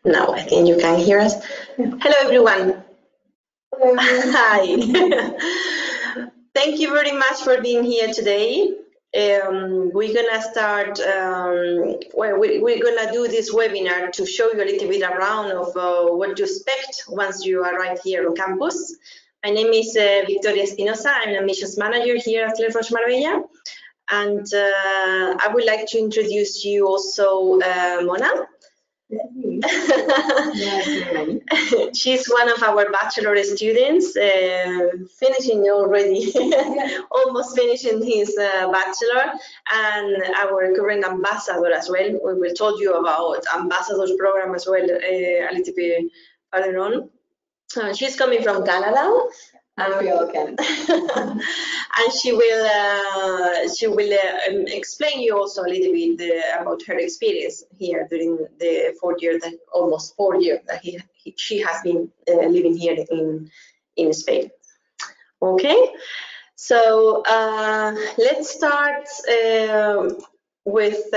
Now I think you can hear us. Hello, everyone. Hello. Hi. Thank you very much for being here today. We're gonna start, we're gonna do this webinar to show you a little bit around of what to expect once you arrive here on campus. My name is Victoria Espinosa. I'm a missions manager here at Roches Marbella. And I would like to introduce you also Mona. She's one of our bachelor students, finishing already, almost finishing his bachelor, and our current ambassador as well. We will told you about ambassadors program as well a little bit further on. She's coming from Canada. We all can. And she will explain you also a little bit about her experience here during the almost 4 years that she has been living here in Spain. Okay, so let's start with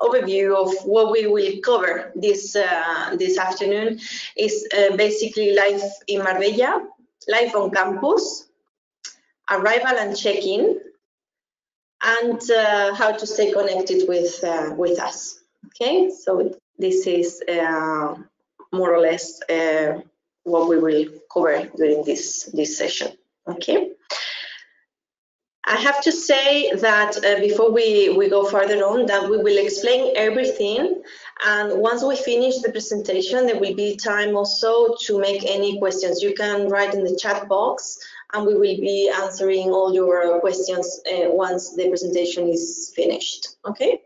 overview of what we will cover this afternoon. Is basically life in Marbella, life on campus, arrival and check-in, and how to stay connected with us. Okay, so this is more or less what we will cover during this session. Okay. I have to say that before we go further on, that we will explain everything, and once we finish the presentation, there will be time also to make any questions. You can write in the chat box, and we will be answering all your questions once the presentation is finished. Okay?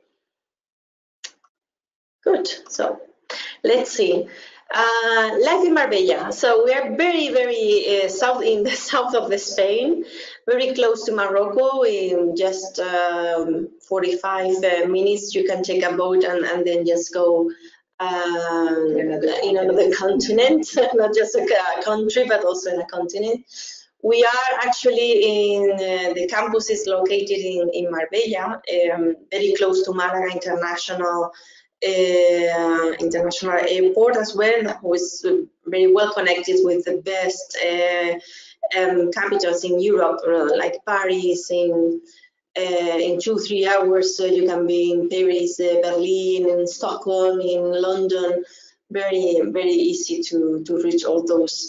Good. So let's see. Life in Marbella. So we are very, very in the south of Spain, very close to Morocco. In just 45 minutes, you can take a boat and then just go in another continent, not just a country, but also in a continent. We are actually in the campus is located in Marbella, very close to Malaga International Airport as well, who is very well connected with the best capitals in Europe, like Paris. In 2-3 hours, you can be in Paris, Berlin, in Stockholm, in London. Very, very easy to reach all those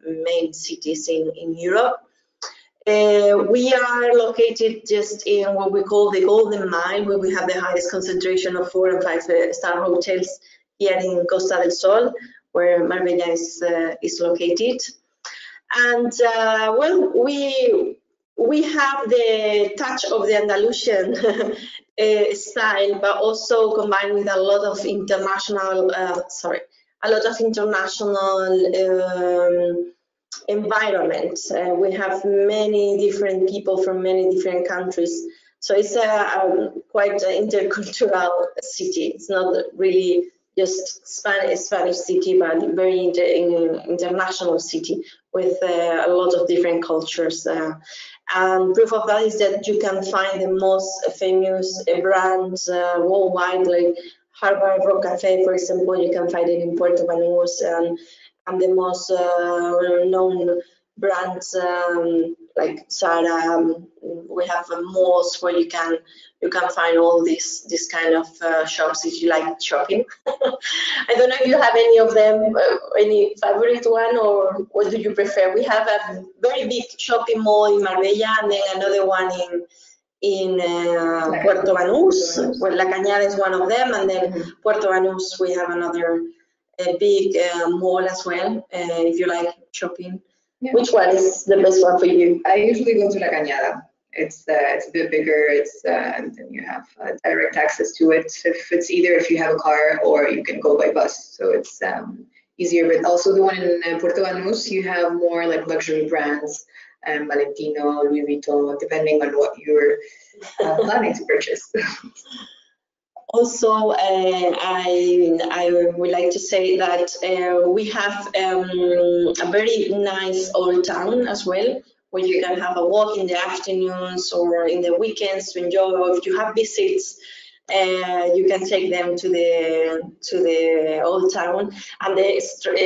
main cities in Europe. We are located just in what we call the Golden Mile, where we have the highest concentration of 4- and 5-star hotels here in Costa del Sol, where Marbella is located. And well, we have the touch of the Andalusian style, but also combined with a lot of international, environment. We have many different people from many different countries, so it's a quite an intercultural city. It's not really just Spanish city, but very international city with a lot of different cultures. And proof of that is that you can find the most famous brands worldwide, like Harvard Rock Cafe, for example. You can find it in Puerto Banús, and the most known brands like Zara. We have malls where you can find all this kind of shops if you like shopping. I don't know if you have any of them, any favorite one, or what do you prefer? We have a very big shopping mall in Marbella, and then another one in Puerto Banús, where La Cañada is one of them, and then Puerto Banús we have another big mall as well, if you like shopping. Yeah. Which one is the best one for you? I usually go to La Cañada. It's a bit bigger. And then you have direct access to it. If you have a car, or you can go by bus. So it's easier. But also the one in Puerto Banús, you have more like luxury brands, Valentino, Louis Vuitton, depending on what you're planning to purchase. Also, I would like to say that we have a very nice old town as well, where you can have a walk in the afternoons or in the weekends to enjoy, or if you have visits You can take them to the old town, and the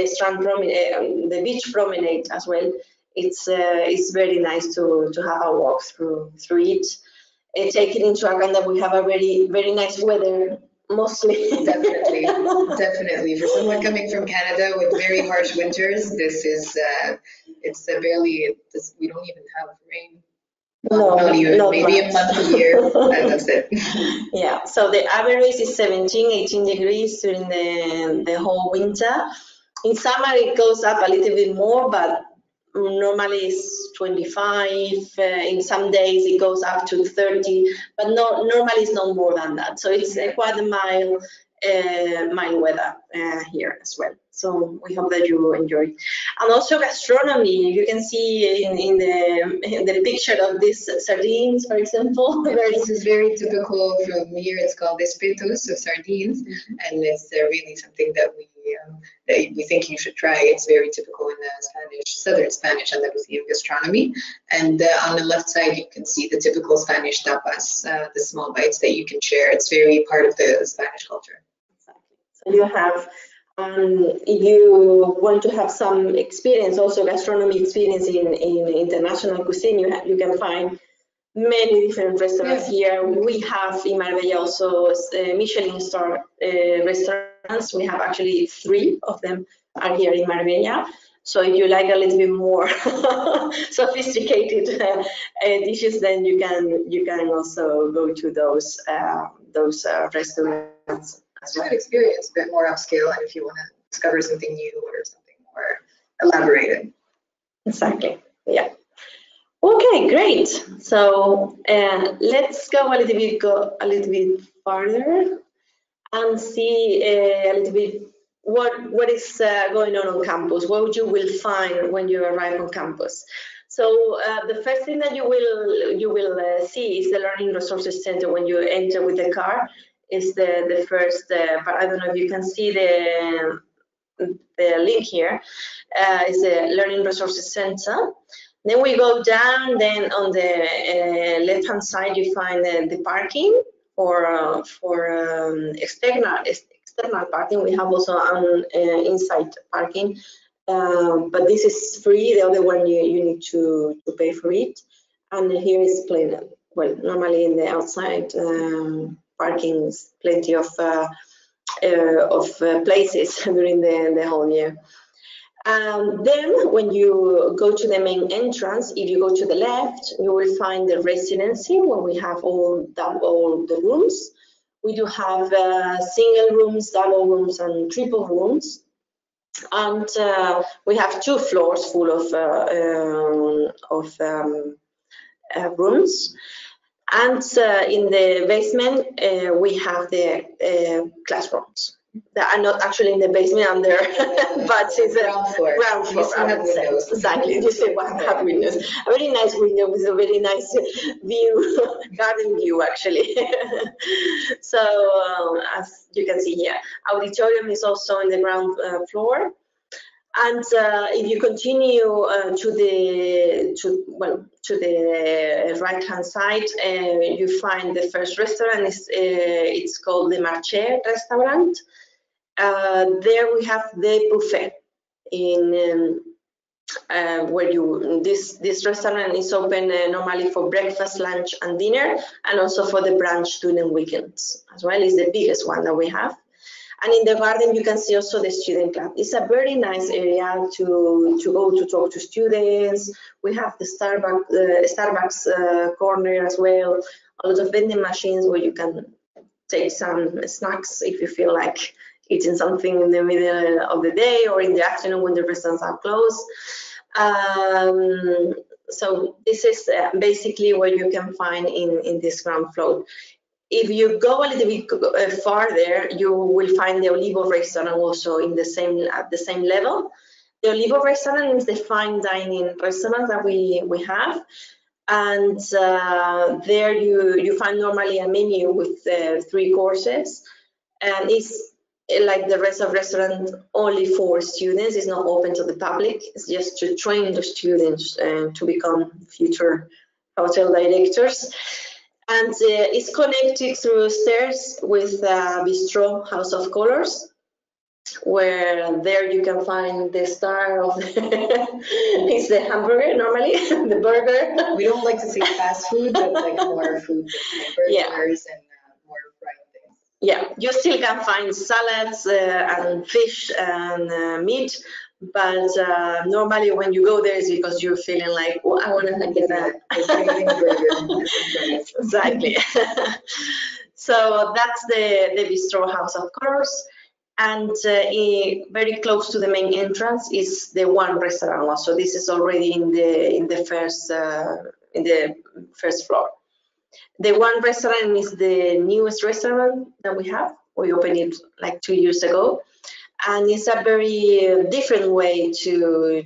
strand promenade, the beach promenade as well. It's very nice to have a walk through it. Taking into account that we have a very nice weather mostly. Definitely, definitely. For someone coming from Canada with very harsh winters, this is it's barely. We don't even have rain. No, not even, not maybe much. a month a year, and that's it. Yeah, so the average is 17, 18 degrees during the whole winter. In summer, it goes up a little bit more, but normally it's 25. In some days, it goes up to 30, but normally it's not more than that. So it's quite a mild weather here as well. So we hope that you enjoy. And also gastronomy, you can see in the picture of these sardines, for example. This is very typical from here. It's called espetos, so sardines, and it's really something that we think you should try. It's very typical in the southern Spanish Andalusian gastronomy. And on the left side, you can see the typical Spanish tapas, the small bites that you can share. It's very part of the Spanish culture. Exactly. So you have, if you want to have some experience, also gastronomy experience in international cuisine, you can find many different restaurants here. We have in Marbella also Michelin star restaurants. We have actually 3 of them are here in Marbella. So if you like a little bit more sophisticated dishes, then you can also go to those restaurants. It's a good experience, a bit more upscale, and if you want to discover something new or something more elaborated. Exactly. Yeah. Okay, great. So let's go a little bit further and see a little bit what is going on campus, what you will find when you arrive on campus. So the first thing that you will see is the Learning Resources Center when you enter with the car. Is the first but I don't know if you can see the link here. Is the Learning Resources Center. Then we go down, then on the left-hand side you find the parking for external parking. We have also inside parking, but this is free. The other one you need to pay for it. And here is plenty. Well, normally in the outside parking, plenty of places during the whole year. Then when you go to the main entrance, if you go to the left, you will find the residency where we have all the rooms. We do have single rooms, double rooms, and triple rooms. And we have 2 floors full of rooms. And in the basement, we have the classrooms. That are not actually in the basement under, but it's a ground floor. I would say. Exactly, you say what have windows. A very nice window with a very nice view, garden view actually. So as you can see here, auditorium is also in the ground floor. And if you continue to the right-hand side, you find the first restaurant. It's called the Marché restaurant. There we have the buffet in where this restaurant is open normally for breakfast, lunch, and dinner, and also for the brunch during weekends as well. It's the biggest one that we have. And in the garden, you can see also the student club. It's a very nice area to go to talk to students. We have the Starbucks corner as well. A lot of vending machines where you can take some snacks if you feel like eating something in the middle of the day or in the afternoon when the restaurants are closed. So this is basically what you can find in this ground floor. If you go a little bit farther, you will find the Olivo restaurant also at the same level. The Olivo restaurant is the fine dining restaurant that we have, and there you find normally a menu with 3 courses, and it's like the rest of restaurant only for students. It's not open to the public. It's just to train the students to become future hotel directors. And it's connected through stairs with Bistro House of Colors, where there you can find the star of it's the hamburger normally, the burger. We don't like to say fast food, but like more food, like burgers and more fried things. Yeah, you still can find salads and fish and meat, but normally when you go there is because you're feeling like, oh, I want to get that. Exactly. So that's the Bistro House of Colors. And very close to the main entrance is the one restaurant. So this is already in the first floor. The one restaurant is the newest restaurant that we have. We opened it like 2 years ago, and it's a very different way to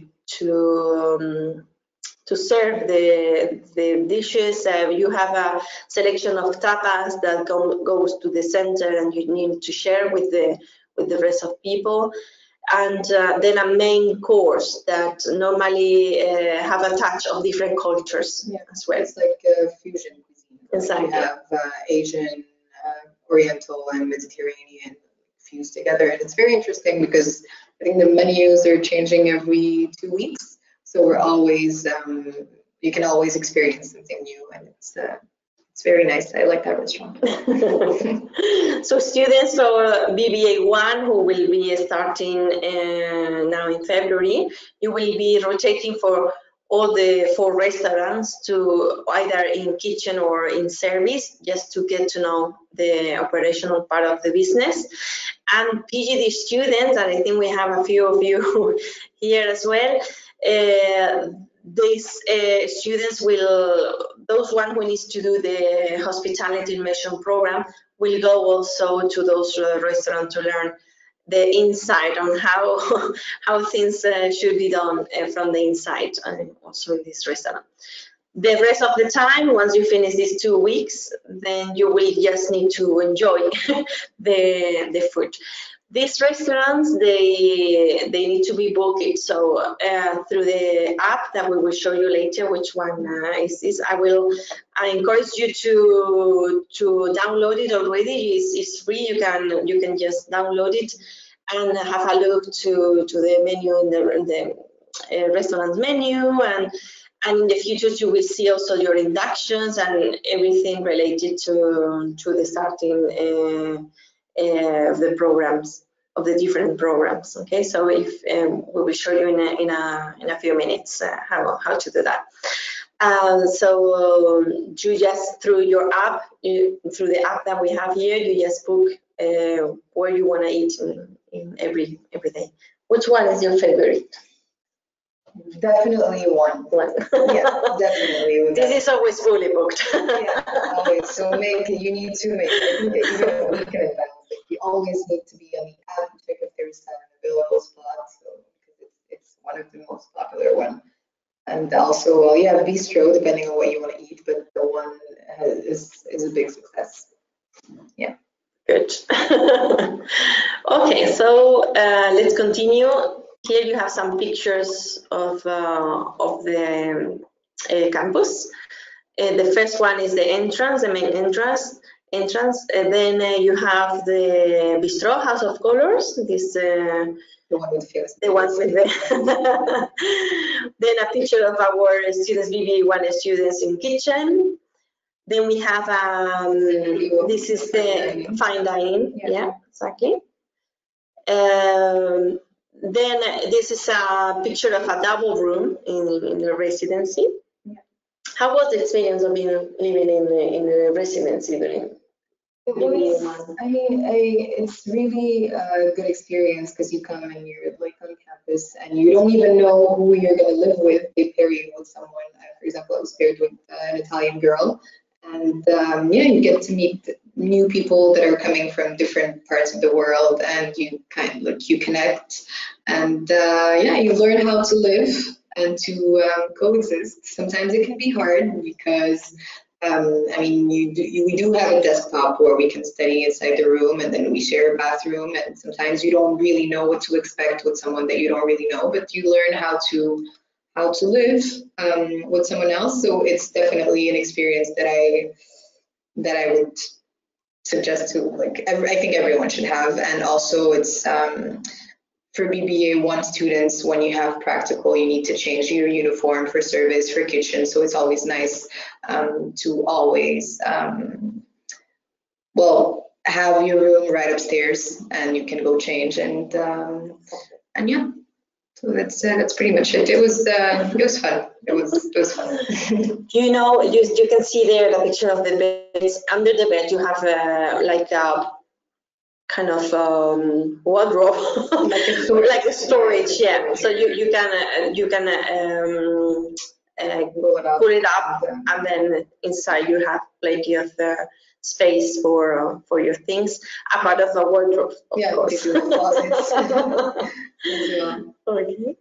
serve the dishes. You have a selection of tapas that goes to the center, and you need to share with the rest of people. And then a main course that normally have a touch of different cultures as well. It's like a fusion cuisine. Exactly. You have Asian, Oriental, and Mediterranean fused together, and it's very interesting because I think the menus are changing every 2 weeks. So we're always, you can always experience something new, and it's very nice. I like that restaurant. So students or BBA 1 who will be starting now in February, you will be rotating for all the 4 restaurants to either in kitchen or in service, just to get to know the operational part of the business. And PGD students, and I think we have a few of you here as well, these students those one who needs to do the hospitality immersion program will go also to those restaurants to learn the inside on how things should be done from the inside, and also in this restaurant. The rest of the time, once you finish these 2 weeks, then you will just need to enjoy the food. These restaurants, they need to be booked. So through the app that we will show you later, which one is this, I encourage you to download it already. It's free. You can just download it and have a look to the menu in the restaurant menu, and in the future you will see also your inductions and everything related to the starting of the programs, of the different programs. Okay, so if we will show you in a few minutes how to do that. So you just through your app, through the app that we have here, you just book where you want to eat in every day. Which one is your favorite? Definitely one. Yeah, definitely. This is always fully booked. Yeah, always. So you need to make, I think even a week in advance, like you always need to be on the app and check if there's an available spot. So it's one of the most popular one. And also, well, you have bistro depending on what you want to eat, but the one is a big success. Yeah. Good. Okay, so let's continue. Here you have some pictures of the campus. The first one is the entrance, the main entrance. And then you have the Bistro House of Colors. This the one with the ones with the. Then a picture of our students, BB1 students in kitchen. Then we have this is the fine dining. Yeah, exactly. Then this is a picture of a double room in the residency. How was the experience of living in the residency? It's really a good experience because you come and you're like on campus and you don't even know who you're going to live with. They pair you with someone. For example, I was paired with an Italian girl, and you get to meet new people that are coming from different parts of the world, and you you connect, and you learn how to live and to coexist. Sometimes it can be hard because we do have a desktop where we can study inside the room, and then we share a bathroom, and sometimes you don't really know what to expect with someone that you don't really know, but you learn how to live with someone else. So it's definitely an experience that that I would suggest to, like, I think everyone should have. And also it's for BBA 1 students, when you have practical, you need to change your uniform for service, for kitchen. So it's always nice to always, well, have your room right upstairs and you can go change. And yeah, so that's pretty much it. It was fun. It was fun. You know, you can see there the picture of the bed. Under the bed, you have like a kind of wardrobe, Like a storage. like a storage, yeah. So you can pull it up, and then inside you have plenty of space for your things, apart of the wardrobe, of course. Okay.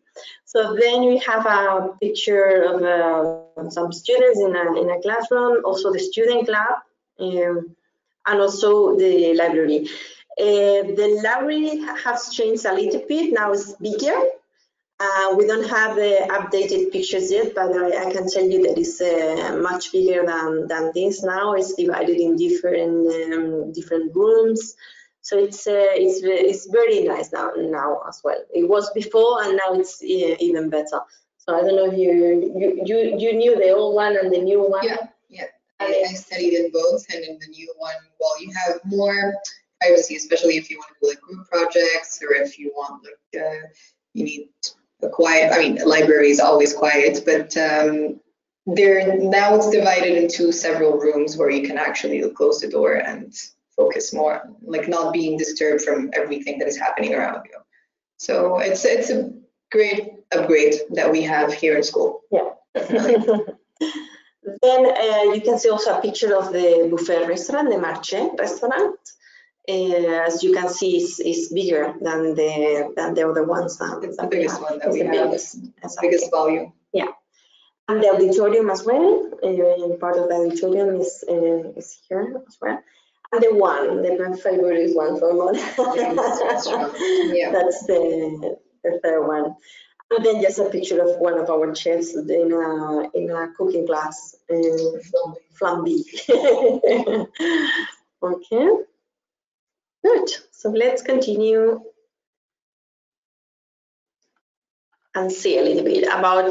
So then we have a picture of some students in a classroom, also the student club, and also the library. The library has changed a little bit. Now it's bigger. We don't have the updated pictures yet, but I can tell you that it's much bigger than this now. It's divided in different rooms. So it's very nice now as well. It was before, and now it's even better. So I don't know if you knew the old one and the new one. Yeah. I studied in both, and in the new one, well, you have more privacy, especially if you want to do like group projects, or if you want like you need a quiet. I mean, a library is always quiet, but now it's divided into several rooms where you can actually close the door and focus more, like not being disturbed from everything that is happening around you. So it's a great upgrade that we have here in school. Yeah. Then you can see also a picture of the buffet restaurant, the Marché restaurant. As you can see, it's bigger than the other ones. It's the biggest one that we have. Biggest volume. Yeah. And the auditorium as well. Part of the auditorium is here as well. And the favorite one for Mona. Yeah. That's the third one. And then just a picture of one of our chefs in a cooking class, flambe. Okay, good. So let's continue and see a little bit about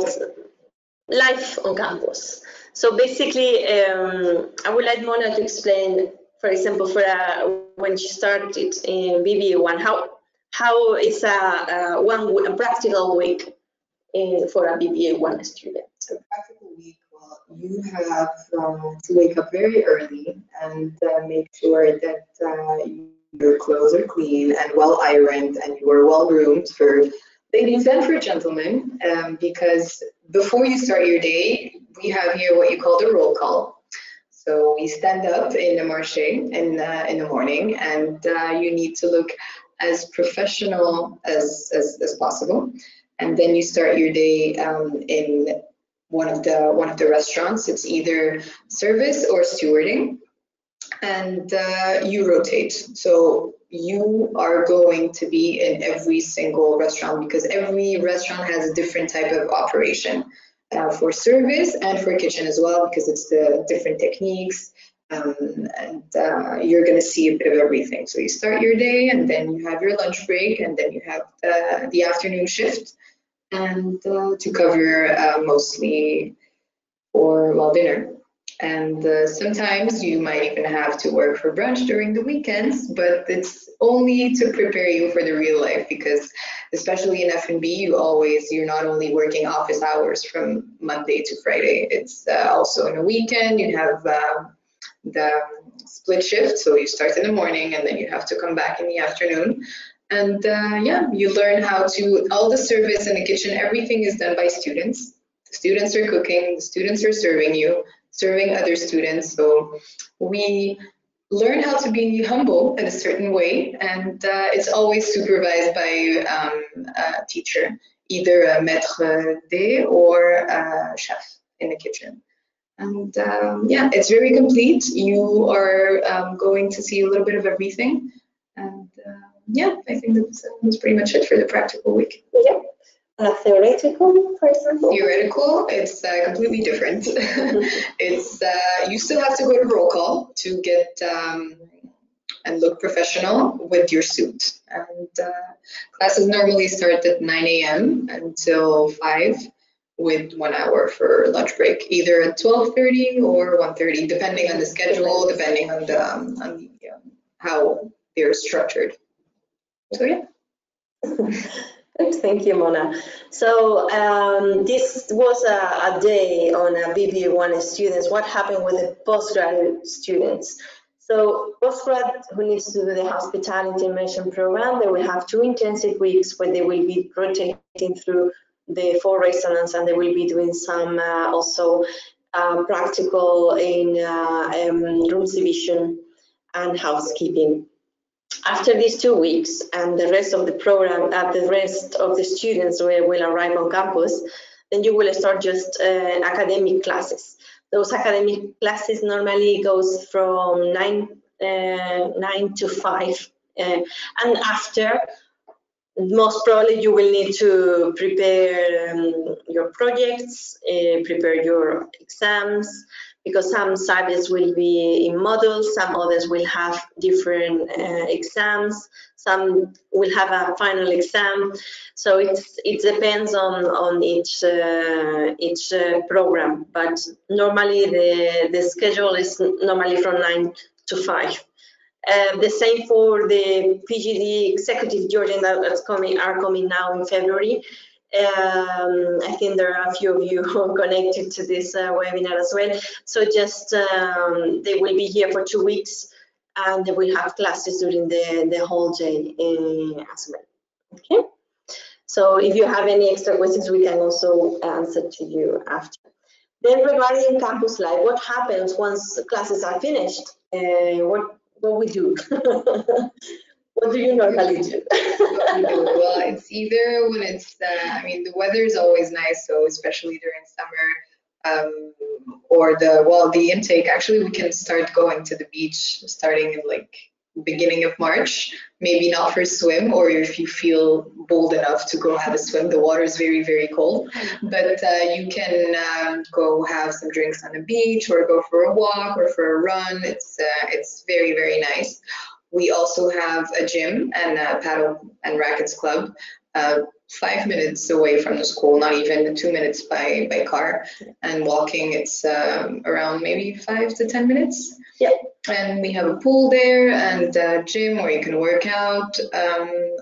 life on campus. So basically, I would like Mona to explain, for example, for when she started in BBA1, how is a practical week for a BBA1 student. So practical week, well, you have to wake up very early and make sure that your clothes are clean and well ironed and you are well groomed for ladies and for gentlemen, because before you start your day, we have here what you call the roll call. So we stand up in the marché in the morning, and you need to look as professional as possible. And then you start your day in one of the restaurants. It's either service or stewarding, and you rotate. So you are going to be in every single restaurant, because every restaurant has a different type of operation for service and for kitchen as well, because it's the different techniques. And you're going to see a bit of everything. So you start your day, and then you have your lunch break, and then you have the afternoon shift, and to cover mostly for dinner. And sometimes you might even have to work for brunch during the weekends, but it's only to prepare you for the real life, because especially in F&B, you're not only working office hours from Monday to Friday. It's also in a weekend, you have the split shift. So you start in the morning and then you have to come back in the afternoon. And you learn how to, all the service in the kitchen, everything is done by students. The students are cooking, the students are serving other students. So we learn how to be humble in a certain way, and it's always supervised by a teacher, either a maître d' or a chef in the kitchen. And it's very complete. You are going to see a little bit of everything. And I think that's pretty much it for the practical week. Yeah. theoretical, for example? Theoretical, it's completely different. It's you still have to go to roll call to get and look professional with your suit. And classes normally start at 9 a.m. until 5, with 1 hour for lunch break, either at 12:30 or 1:30, depending on the schedule, depending on the how they're structured. So yeah. Thank you, Mona. So this was a day on a BB1 students. What happened with the postgraduate students? So postgrad who needs to do the hospitality immersion program, they will have 2 intensive weeks where they will be rotating through the 4 restaurants, and they will be doing some also practical in room division and housekeeping. After these 2 weeks and the rest of the program, the rest of the students will arrive on campus, then you will start just academic classes. Those academic classes normally goes from 9 to 5. And after, most probably you will need to prepare your projects, prepare your exams, because some subjects will be in modules, some others will have different exams, some will have a final exam. So it depends on each program, but normally the schedule is normally from 9 to 5. The same for the PGD executive Georgian that's coming now in February. I think there are a few of you who are connected to this webinar as well. So just they will be here for 2 weeks, and they will have classes during the whole day as well. Okay. So if you have any extra questions, we can also answer to you after. Then regarding campus life, what happens once classes are finished? What we do? What do you normally do? Well, it's either when it's, I mean, the weather is always nice, so especially during summer, or the intake, actually, we can start going to the beach starting in like beginning of March, maybe not for swim, or if you feel bold enough to go have a swim, the water is very, very cold, but you can go have some drinks on the beach or go for a walk or for a run. It's very, very nice. We also have a gym and a paddle and rackets club, 5 minutes away from the school, not even 2 minutes by car, and walking it's around maybe 5 to 10 minutes. Yeah. And we have a pool there and a gym where you can work out.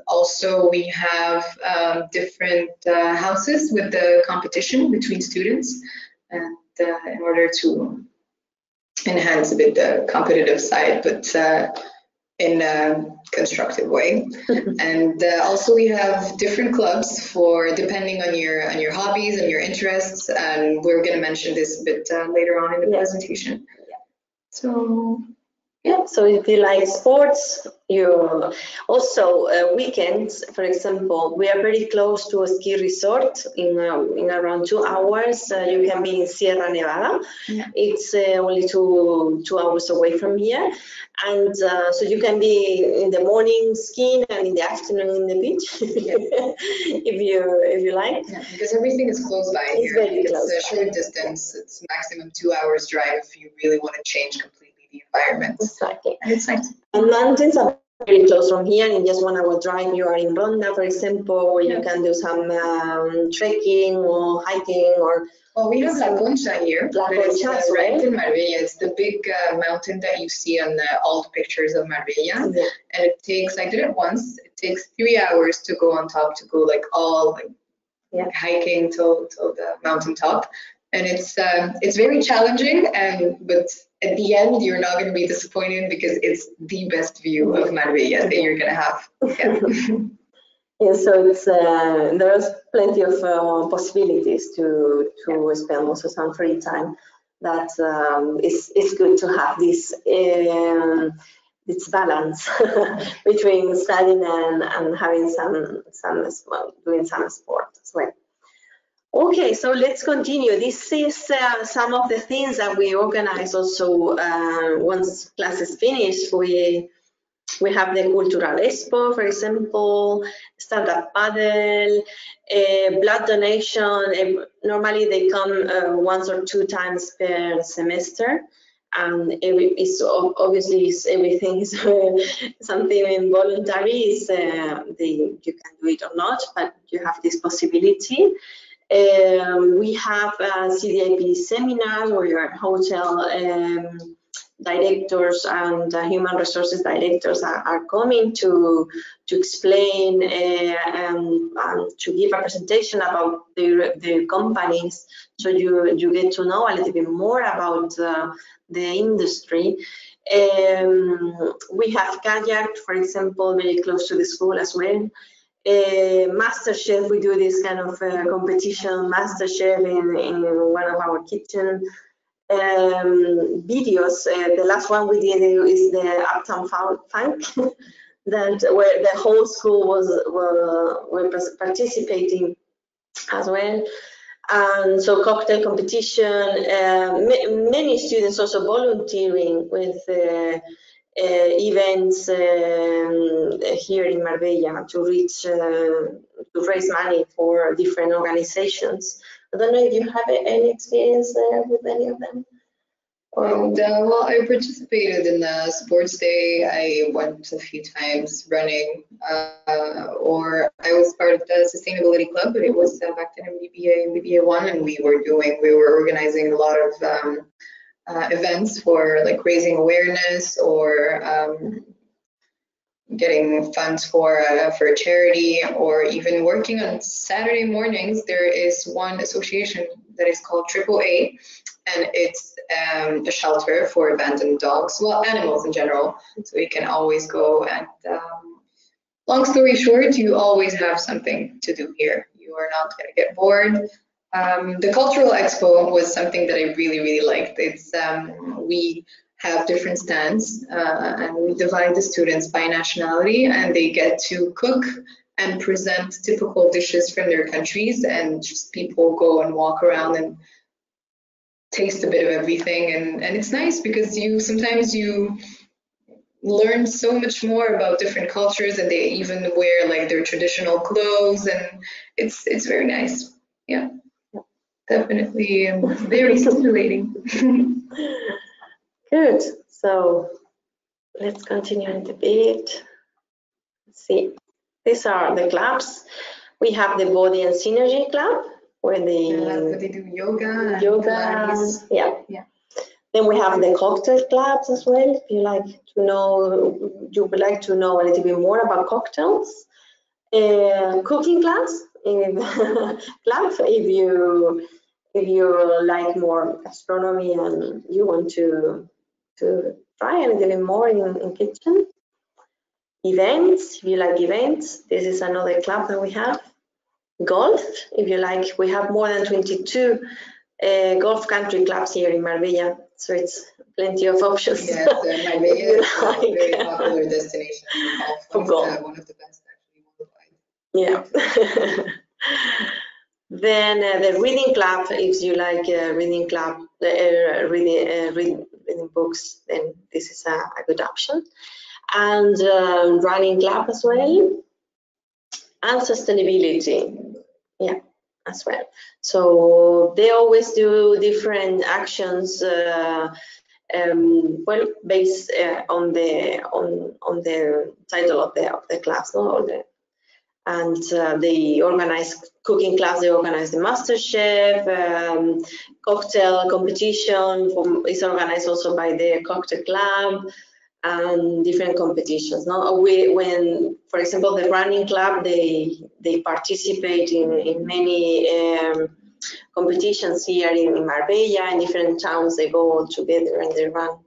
Also, we have different houses with the competition between students, and in order to enhance a bit the competitive side, but in a constructive way. And also we have different clubs for depending on your hobbies and your interests, and we're going to mention this a bit later on in the presentation. So yeah, so if you like sports, you also weekends, for example, we are very close to a ski resort in around 2 hours. You can be in Sierra Nevada. Yeah. It's only two hours away from here, and so you can be in the morning skiing and in the afternoon in the beach, if you like. Yeah, because everything is close by It's here. very close It's a short distance. It's maximum 2 hours drive if you really want to change completely the environment. Exactly. And it's nice. And mountains are very close from here. In just 1 hour drive, you are in Ronda, for example, where you can do some trekking or hiking or. Well, we have La Concha here. La Concha, right in Marbella. It's the big mountain that you see on all the pictures of Marbella. Yeah. And it takes, I did it once, it takes 3 hours to go on top, to go like all like hiking till the mountain top. And it's very challenging, but at the end, you're not going to be disappointed because it's the best view of Marbella that you're going to have. Yeah. Yeah, so it's there's plenty of possibilities to spend also some free time. That it's good to have this balance between studying and having doing some sport as well. Okay, so let's continue. This is some of the things that we organize also once class is finished. We We have the Cultural Expo, for example, stand-up paddle, blood donation. Normally they come once or two times per semester, and obviously everything is something involuntary. You can do it or not, but you have this possibility. We have CDIP seminars where your hotel directors and human resources directors are coming to explain and to give a presentation about the companies, so you get to know a little bit more about the industry. We have kayak, for example, very close to the school as well. MasterChef, we do this kind of competition, MasterChef in one of our kitchen. Videos. The last one we did is the Uptown Funk, that where the whole school were participating as well. And so cocktail competition. Many students also volunteering with events here in Marbella to raise money for different organizations. I don't know if you have any experience with any of them. Well, I participated in the sports day. I went a few times running, or I was part of the sustainability club, but it was back then in BBA 1, and we were organizing a lot of events for like raising awareness or getting funds for a charity, or even working on Saturday mornings. There is one association that is called AAA, and it's a shelter for abandoned dogs, well, animals in general. So you can always go, and long story short, you always have something to do here. You are not going to get bored. The Cultural Expo was something that I really, really liked. It's we have different stands, and we divide the students by nationality, and they get to cook and present typical dishes from their countries, and just people go and walk around and taste a bit of everything. And it's nice because sometimes you learn so much more about different cultures, and they even wear like their traditional clothes, and it's very nice. Yeah, definitely very stimulating. Good. So let's continue in the bit. Let's see. These are the clubs. We have the Body and Synergy Club, where they do yoga. Yeah. Then we have the cocktail clubs as well. If you would like to know a little bit more about cocktails. Cooking class, if you like more gastronomy and you want to try a little bit more in kitchen. Events, if you like events, this is another club that we have. Golf, if you like, we have more than 22 golf country clubs here in Marbella, so it's plenty of options. Yes, Marbella is a very popular destination for golf. One of the best actually worldwide. Yeah. Then the reading club, if you like reading club, reading books, then this is a good option. And running club as well, and sustainability, yeah, as well. So they always do different actions, well, based on the title of the class, no? And they organize cooking class, they organize the MasterChef, cocktail competition is organized also by the cocktail club, and different competitions. No, when, for example, the running club, they participate in many competitions here in Marbella, in different towns. They go all together and they run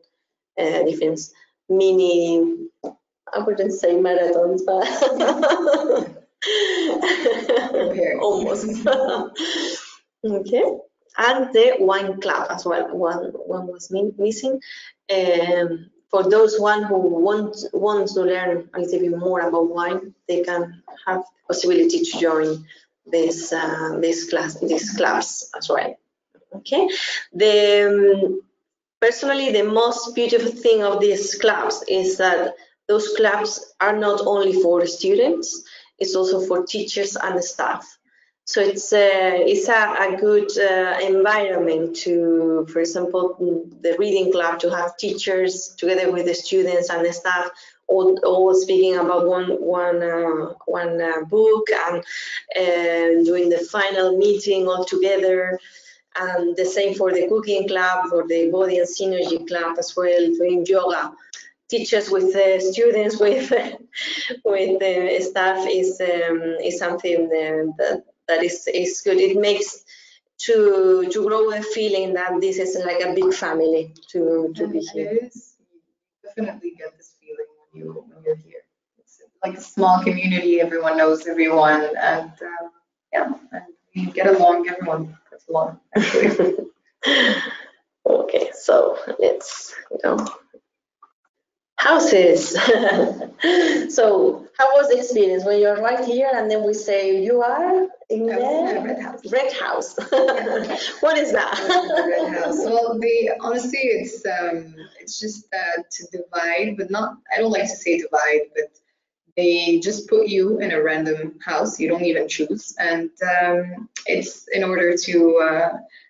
different mini, I wouldn't say marathons, but almost. Okay, and the wine club as well. One was missing. For those who want to learn a little bit more about wine, they can have the possibility to join these clubs as well. Okay. Personally, the most beautiful thing of these clubs is that those clubs are not only for students, it's also for teachers and staff. So it's a good environment to, for example, the reading club, to have teachers together with the students and the staff all speaking about one book, and doing the final meeting all together. And the same for the cooking club, for the body and synergy club as well, doing yoga. Teachers with students, with the staff is something that is good. It makes to grow a feeling that this is like a big family to be here. It is. You definitely get this feeling when you're here. It's like a small community. Everyone knows everyone, and yeah, and we get along. Everyone gets along. Actually. Okay, so let's go. Houses. So how was the experience when you're right here and then we say you are in the red house? Red house. What is that? The red house. Well, honestly, it's just to divide, but not. I don't like to say divide, but they just put you in a random house. You don't even choose, and it's in order to,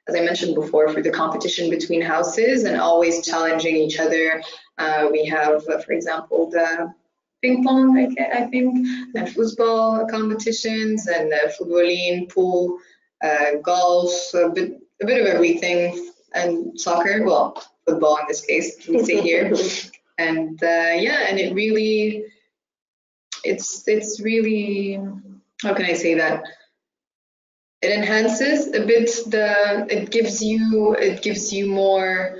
as I mentioned before, for the competition between houses and always challenging each other. We have, for example, the ping pong, I think, and football competitions, and footballing, pool, golf, a bit of everything, and soccer. Well, football in this case, we say here, and yeah, and it really. It's really, how can I say that? It enhances a bit it gives you more,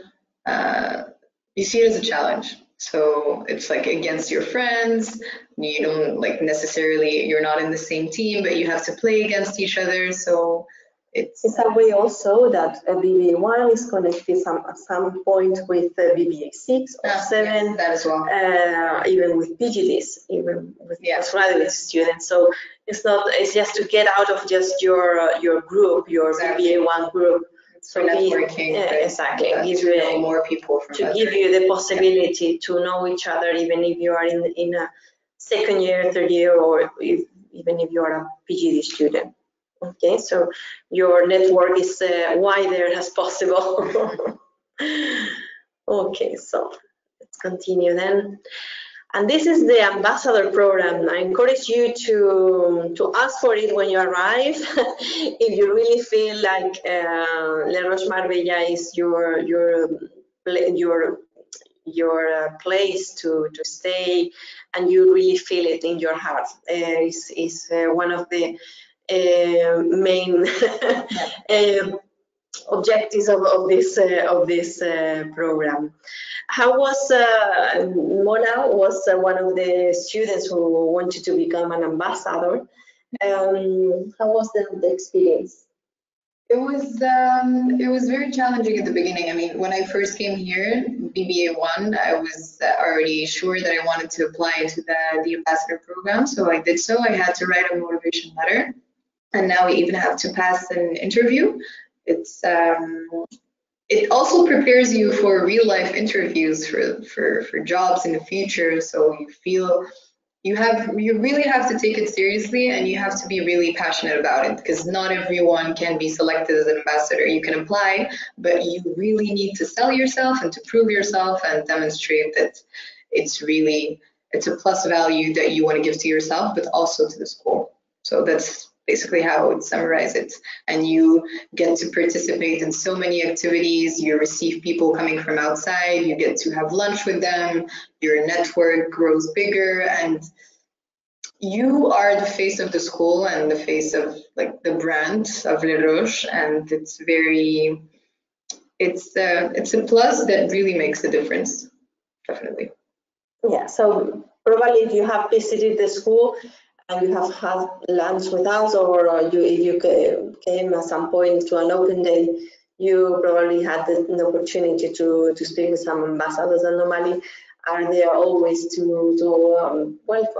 you see it as a challenge. So it's like against your friends, you don't like necessarily, you're not in the same team, but you have to play against each other. So it's a way also that BBA1 is connected at some point with BBA6 or 7. Yes, that as well. Even with PGDs, even with postgraduate students. So it's just to get out of just your group, your BBA1 group. So networking, exactly. Give you more people to give you the possibility to know each other, even if you are in a second year, third year, or even if you are a PGD student. Okay, so your network is wider as possible. Okay, so let's continue then. And this is the ambassador program. I encourage you to ask for it when you arrive. If you really feel like Roches Marbella is your place to stay, and you really feel it in your heart. Is one of the main objectives of this program. How was Mona was one of the students who wanted to become an ambassador. How was the experience? It was very challenging at the beginning. I mean, when I first came here, BBA1, I was already sure that I wanted to apply into the ambassador program, so I did so. I had to write a motivation letter, and now we even have to pass an interview. It also prepares you for real life interviews for jobs in the future, so you really have to take it seriously, and you have to be really passionate about it, because not everyone can be selected as an ambassador. You can apply, but you really need to sell yourself and to prove yourself and demonstrate that it's a plus value that you want to give to yourself, but also to the school. So that's basically how I would summarize it. And you get to participate in so many activities. You receive people coming from outside. You get to have lunch with them. Your network grows bigger, and you are the face of the school and the face of like the brand of Les Roches. And it's a plus that really makes a difference. Definitely. Yeah. So probably if you have visited the school and you have had lunch with us, or if you came at some point to an open day, you probably had the opportunity to speak with some ambassadors, and normally are there always to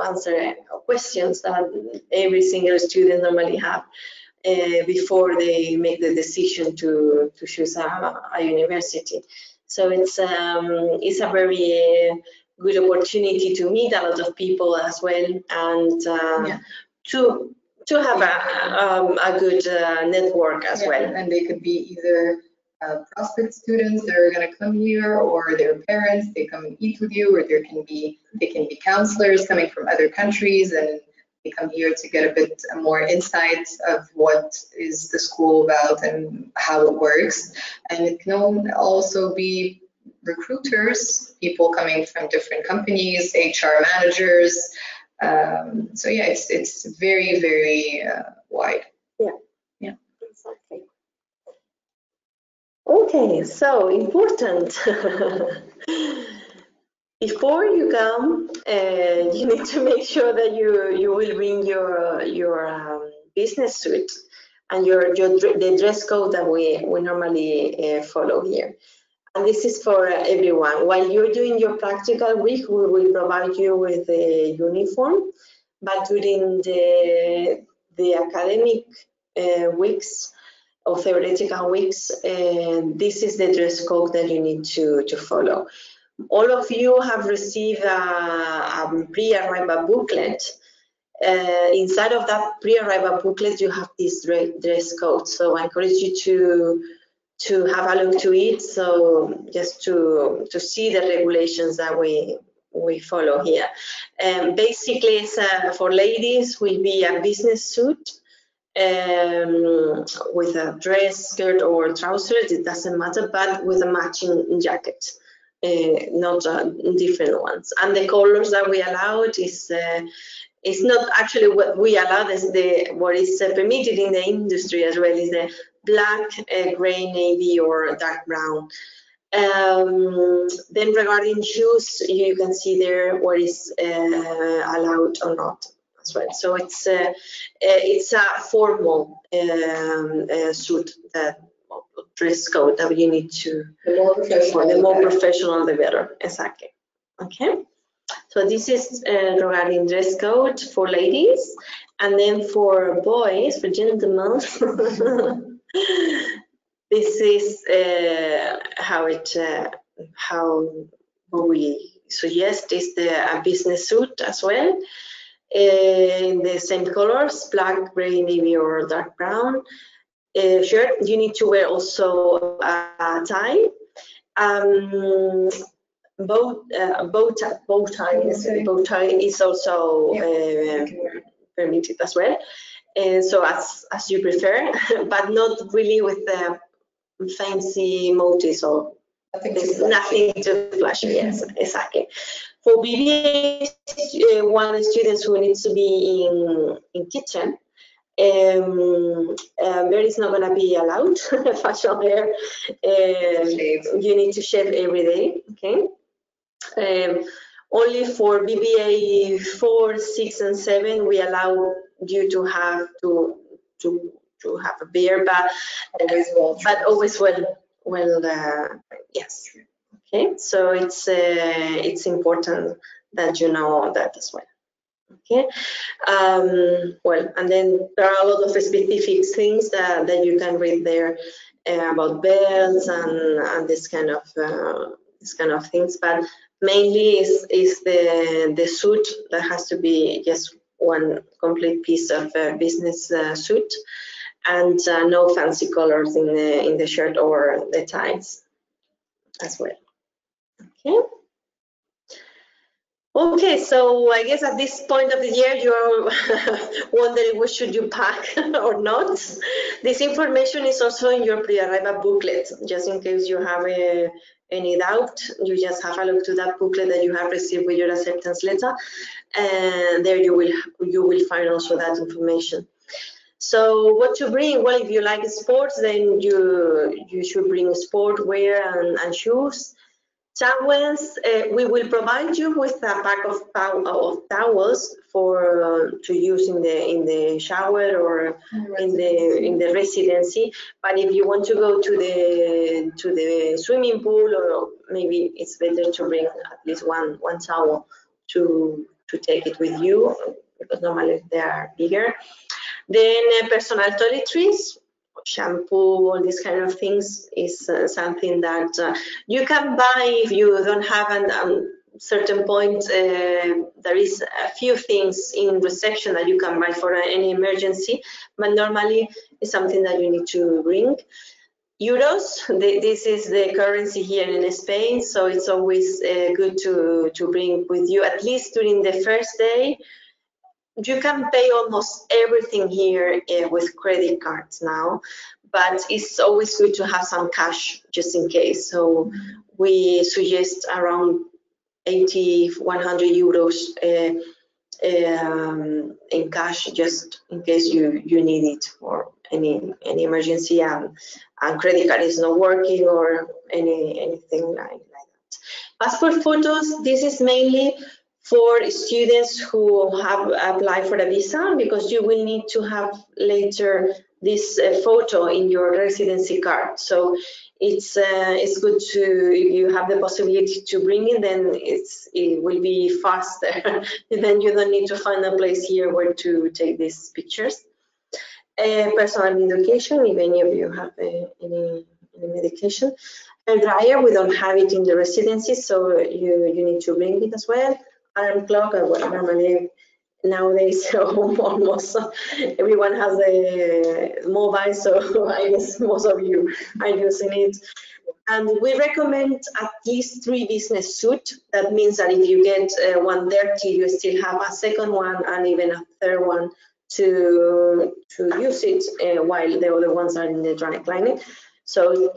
answer questions that every single student normally have before they make the decision to choose a university. So it's a very good opportunity to meet a lot of people as well, and to have a good network as well. And they could be either prospect students that are going to come here, or their parents, they come and eat with you, or they can be counselors coming from other countries, and they come here to get a bit more insight of what is the school about and how it works. And it can also be recruiters, people coming from different companies, HR managers. So yeah, it's very, very wide. Yeah, exactly. Okay, so important. Before you come, you need to make sure that you will bring your business suit and the dress code that we normally follow here. And this is for everyone. While you're doing your practical week, we will provide you with a uniform, but during the academic weeks or theoretical weeks, this is the dress code that you need to follow. All of you have received a pre-arrival booklet. Inside of that pre-arrival booklet, you have this dress code. So I encourage you to have a look to it. So just to see the regulations that we follow here. Basically, it's, for ladies, will be a business suit with a dress, skirt, or trousers. It doesn't matter, but with a matching jacket. Not different ones. And the colors that we allowed is it's not actually what we allow, is what is permitted in the industry as well, is the black, gray, navy, or dark brown. Then regarding shoes, you can see there what is allowed or not as well. So it's a formal suit, that dress code that you need to, the more professional the better. Exactly. Okay, so this is regarding dress code for ladies, and then for boys, for gentlemen, this is how we suggest is a business suit as well, in the same colors, black, gray, navy, or dark brown. Shirt, you need to wear also a tie. Bow tie is also permitted as well. So as you prefer, but not really with fancy motifs or nothing too flashy. Yes, exactly. For BBA one students who needs to be in kitchen, there is not going to be allowed facial hair. You need to shave every day. Okay. Only for BBA 4, 6, and 7 we allow you to have a beard, but always well yes. Okay, so it's important that you know that as well. Okay, well, and then there are a lot of specific things that you can read there about belts and this kind of things, but mainly is the suit that has to be just one complete piece of business suit, and no fancy colors in the shirt or the ties as well. Okay. Okay, so I guess at this point of the year you're wondering what should you pack or not. This information is also in your pre-arrival booklet, just in case you have any doubt. You just have a look to that booklet that you have received with your acceptance letter, and there you will find also that information. So what to bring? Well, if you like sports, then you should bring sport wear and shoes. Towels, we will provide you with a pack of towels for to use in the shower or in the residency. But if you want to go to the swimming pool, or maybe it's better to bring at least one towel to take it with you, because normally they are bigger. Then personal toiletries, shampoo, all these kind of things is something that you can buy if you don't have certain point, there is a few things in reception that you can buy for any emergency, but normally it's something that you need to bring. Euros, this is the currency here in Spain, so it's always good to bring with you, at least during the first day. You can pay almost everything here with credit cards now, but it's always good to have some cash just in case. So we suggest around 80, 100 euros in cash, just in case you need it for any emergency, and credit card is not working or anything like that. Passport photos, this is mainly for students who have applied for a visa, because you will need to have later this photo in your residency card. So it's good to, if you have the possibility to bring it, then it will be faster. Then you don't need to find a place here where to take these pictures. Personal medication, if any of you have any medication. A dryer, we don't have it in the residency, so you need to bring it as well. Alarm clock, well, normally nowadays almost everyone has a mobile, so I guess most of you are using it. And we recommend at least 3 business suits. That means that if you get one dirty, you still have a second one and even a third one to use it while the other ones are in the dry cleaning. So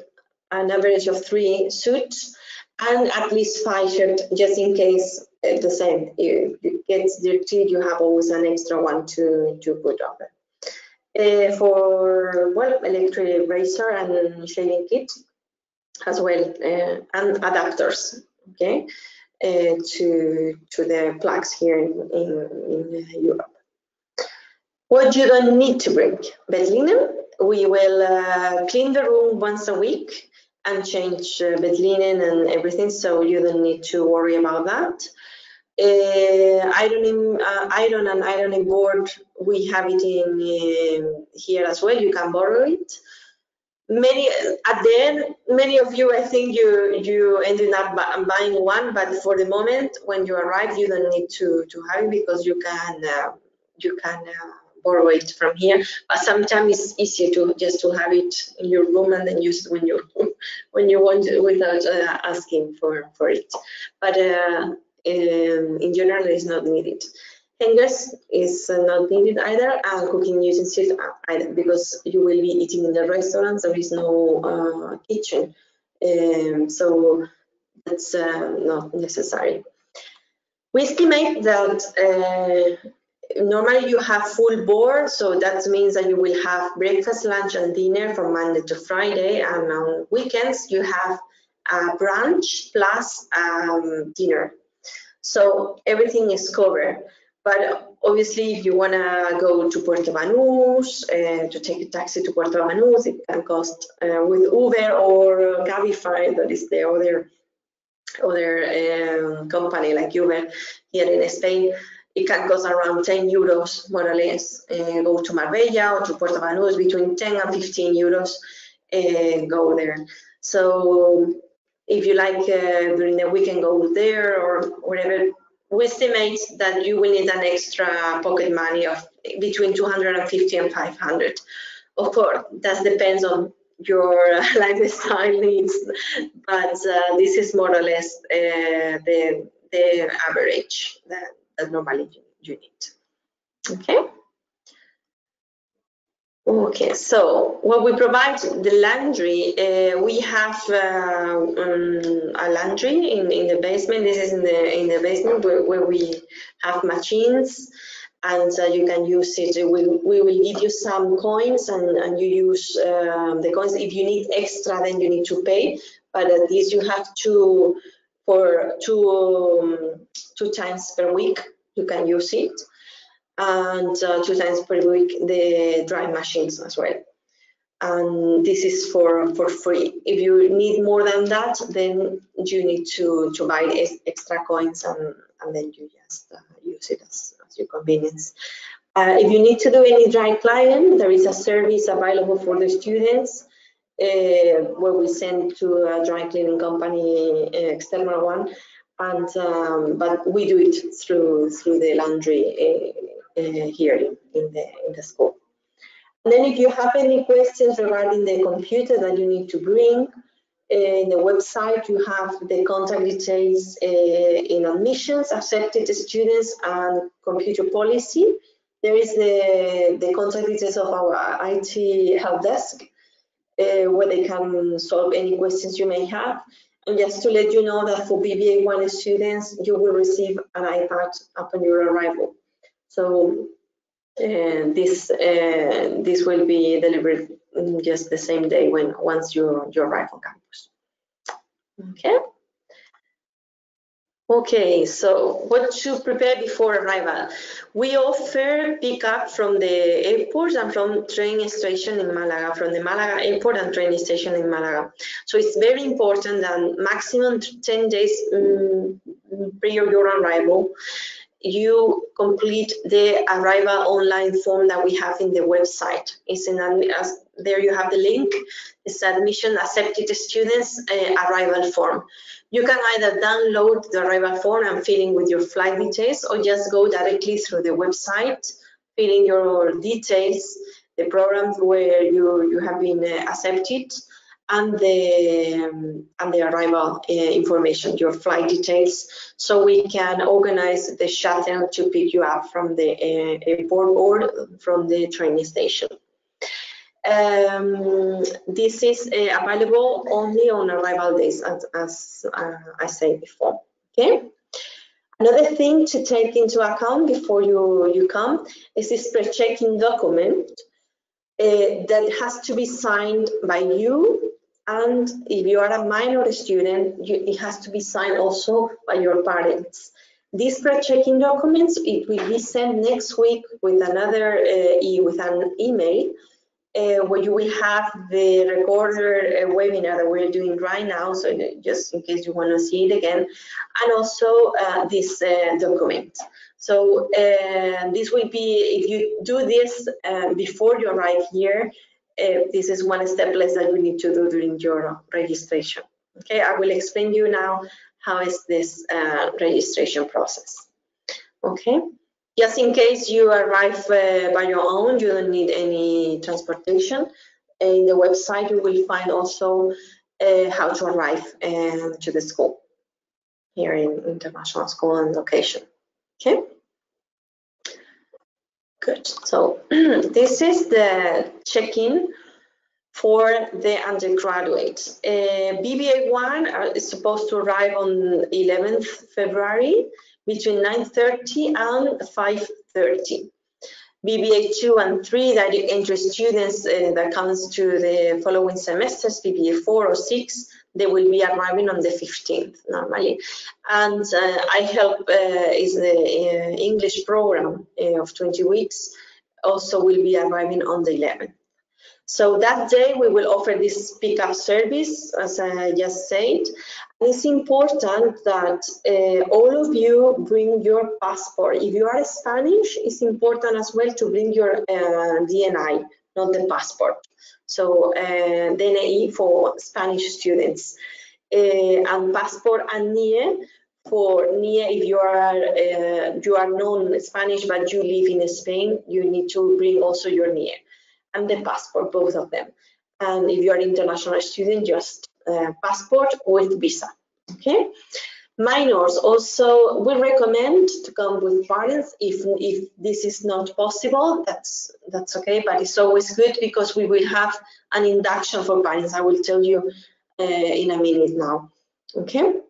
an average of 3 suits and at least 5 shirts, just in case the same. If it gets dirty, you have always an extra one to put over. For, well, electric razor and shaving kit as well, and adapters, okay, to the plugs here in Europe. What you don't need to bring: bed linen. We will clean the room once a week and change bed linen and everything, so you don't need to worry about that. Iron and ironing board, we have it in here as well. You can borrow it. At the end, many of you, I think you ended up buying one, but for the moment when you arrive, you don't need to have it, because you can borrow it from here. But sometimes it's easier to have it in your room and then use it when you want it, without asking for it. But in general, it's not needed. Hangers is not needed either, and cooking utensils either, because you will be eating in the restaurants. There is no kitchen, so that's not necessary. We estimate that normally you have full board, so that means that you will have breakfast, lunch, and dinner from Monday to Friday, and on weekends you have brunch plus dinner. So everything is covered. But obviously, if you want to go to Puerto Banús, to take a taxi to Puerto Banús, it can cost with Uber or Cabify, that is the other company like Uber here in Spain. It can cost around 10 euros, more or less. Go to Marbella or to Puerto Banús, between 10 and 15 euros, go there. So if you like during the weekend, go there or whatever. We estimate that you will need an extra pocket money of between 250 and 500. Of course, that depends on your lifestyle needs, but this is more or less the average that normally you need. Okay. Okay, so what we provide, the laundry, we have a laundry in the basement. This is in the basement where we have machines, and you can use it. We will give you some coins, and you use the coins. If you need extra, then you need to pay, but at least you have two times per week you can use it. And 2 times per week the dry machines as well, and this is for free. If you need more than that, then you need to buy extra coins, and then you just use it as your convenience. If you need to do any dry cleaning, there is a service available for the students where we send to a dry cleaning company, external one, and but we do it through the laundry here in the school. And then if you have any questions regarding the computer that you need to bring, in the website you have the contact details in admissions, accepted students, and computer policy. There is the contact details of our IT help desk where they can solve any questions you may have. And just to let you know that for BBA1 students, you will receive an iPad upon your arrival. So this will be delivered just the same day once you arrive on campus. Okay. Okay, so what to prepare before arrival? We offer pickup from the airport and from train station in Malaga, from the Malaga airport and train station in Malaga. So it's very important that maximum 10 days prior your arrival, you complete the arrival online form that we have in the website. It's there you have the link. It's admission accepted students arrival form. You can either download the arrival form and fill in with your flight details, or just go directly through the website, fill in your details, the programs where you have been accepted, and the arrival information, your flight details, so we can organize the shuttle to pick you up from the airport or from the train station. This is available only on arrival days, as I said before. Okay. Another thing to take into account before you come is this pre-check-in document that has to be signed by you, and if you are a minor student, it has to be signed also by your parents. These pre-check-in documents, it will be sent next week with another with an email where you will have the recorder webinar that we're doing right now, so just in case you want to see it again, and also this document. So this will be, if you do this before you arrive here, this is one step less that you need to do during your registration. Okay, I will explain you now how is this registration process. Okay. Just in case you arrive by your own, you don't need any transportation. In the website, you will find also how to arrive to the school here in International School and Location. Okay. Good. So this is the check-in for the undergraduates. BBA1 is supposed to arrive on 11th February between 9:30 and 5:30. BBA2 and 3, that entry students that comes to the following semesters, BBA4 or 6, they will be arriving on the 15th normally. And iHelp is the English program of 20 weeks, also will be arriving on the 11th. So that day we will offer this pickup service, as I just said. It's important that all of you bring your passport. If you are Spanish, it's important as well to bring your DNI, not the passport. So DNI for Spanish students, and passport and NIE for NIE. If you are non-Spanish but you live in Spain, you need to bring also your NIE and the passport, both of them. And if you are an international student, just passport with visa. Okay. Minors also, we recommend to come with parents. If this is not possible, that's okay, but it's always good because we will have an induction for parents. I will tell you in a minute now. Okay.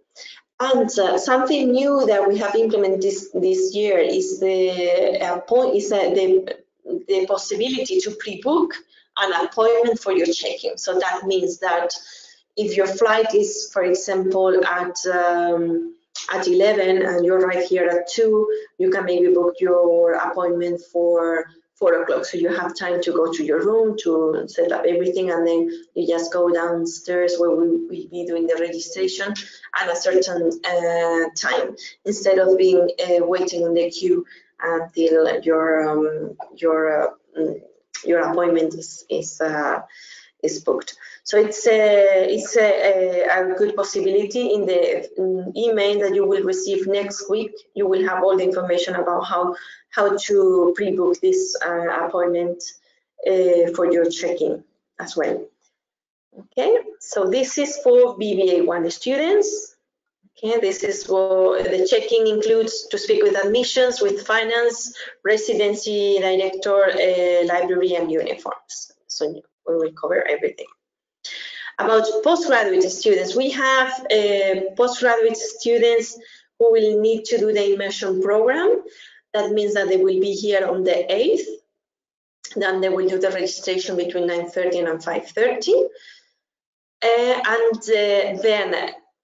And something new that we have implemented this year is the possibility to pre-book an appointment for your check-in. So that means that if your flight is, for example, at 11 and you arrive here at 2, you can maybe book your appointment for 4 o'clock. So you have time to go to your room to set up everything, and then you just go downstairs where we will be doing the registration at a certain time, instead of being waiting in the queue until your appointment is is booked. So it's a good possibility. In the email that you will receive next week, you will have all the information about how to pre-book this appointment for your check-in as well. Okay, so this is for BBA1 students. Okay, this is what the check-in includes: to speak with admissions, with finance, residency director, library, and uniforms. So we will cover everything. About postgraduate students, we have postgraduate students who will need to do the immersion program. That means that they will be here on the 8th. Then they will do the registration between 9:30 and 5:30. Then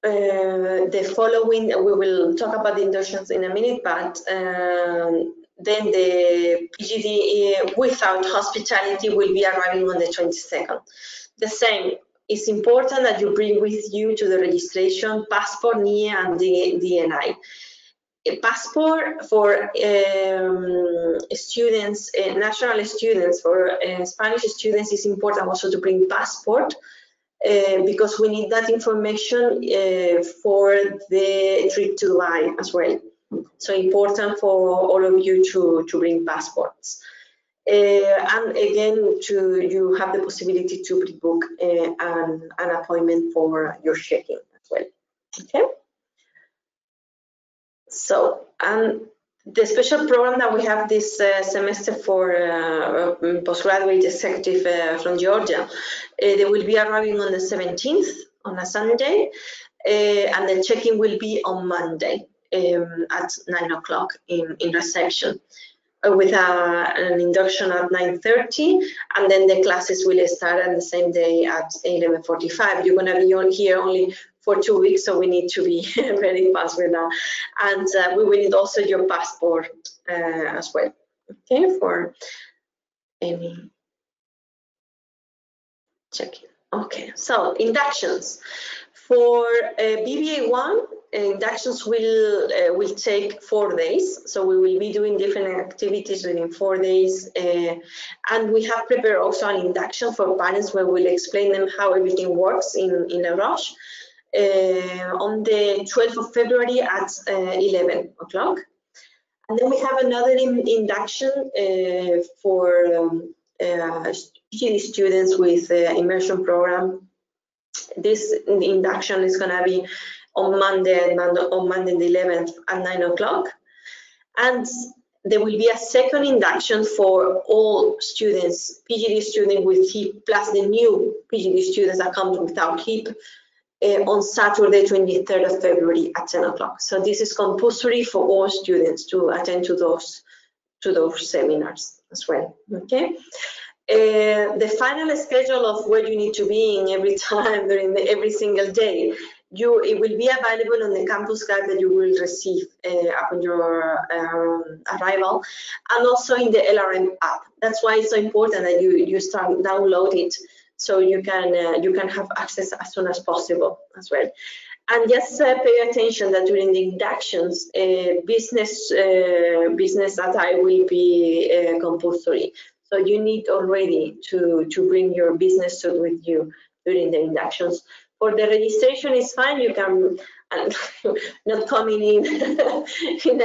the following, we will talk about the inductions in a minute, but then the PGD without hospitality will be arriving on the 22nd. The same, it's important that you bring with you to the registration passport, NIE, and the DNI. A passport for students, national students, for Spanish students, is important also to bring passport. Because we need that information for the trip to Dubai as well. So important for all of you to bring passports. And again, you have the possibility to pre-book an appointment for your check-in as well. Okay. So, the special program that we have this semester for postgraduate executive from Georgia, they will be arriving on the 17th, on a Sunday, and the check-in will be on Monday at 9 o'clock in reception, with an induction at 9:30, and then the classes will start on the same day at 11:45. You're going to be here only for 2 weeks, so we need to be very fast with that. And we will need also your passport as well, okay, for any check-in. Okay, so inductions. For BBA1, inductions will take 4 days, so we will be doing different activities within 4 days, and we have prepared also an induction for parents where we'll explain them how everything works in a Roche on the 12th of February at 11 o'clock. And then we have another induction for PhD students with immersion program. This induction is going to be on Monday the 11th at 9 o'clock. And there will be a second induction for all students, PhD students with HIP, plus the new PhD students that come without HIP, on Saturday, 23rd of February at 10 o'clock. So this is compulsory for all students to attend to those seminars as well. Okay. The final schedule of where you need to be in every time during every single day, it will be available on the campus guide that you will receive upon your arrival, and also in the LRM app. That's why it's so important that you start download it, so you can have access as soon as possible as well. And just pay attention that during the inductions, business attire will be compulsory. So you need already to bring your business suit with you during the inductions. For the registration, it's fine. You can not coming in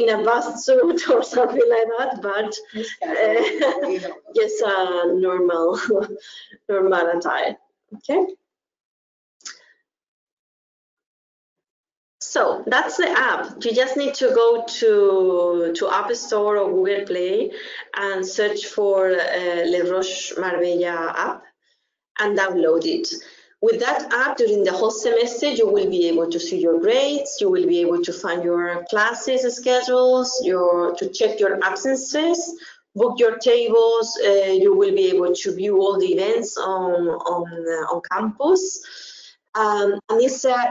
a bus suit or something like that, but just a normal attire. Okay. So that's the app. You just need to go to App Store or Google Play and search for the Roches Marbella app and download it. With that app, during the whole semester, you will be able to see your grades, you will be able to find your classes schedules, to check your absences, book your tables, you will be able to view all the events on campus. And it's a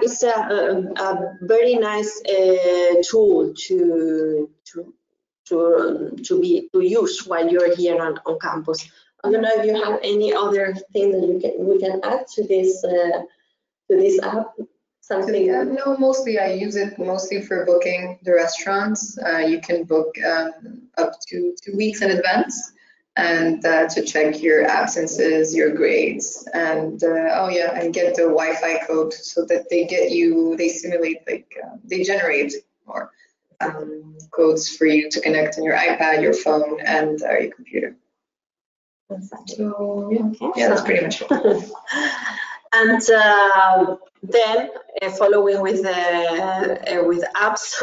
very nice tool to use while you're here on campus. I don't know if you have any other thing that we can add to this app. Something? No, mostly I use it mostly for booking the restaurants. You can book up to 2 weeks in advance. and to check your absences, your grades, and oh yeah, and get the Wi-Fi code so that they simulate, like they generate more codes for you to connect on your iPad, your phone, and your computer. So yeah, Okay. yeah, that's pretty much it. And then following with apps,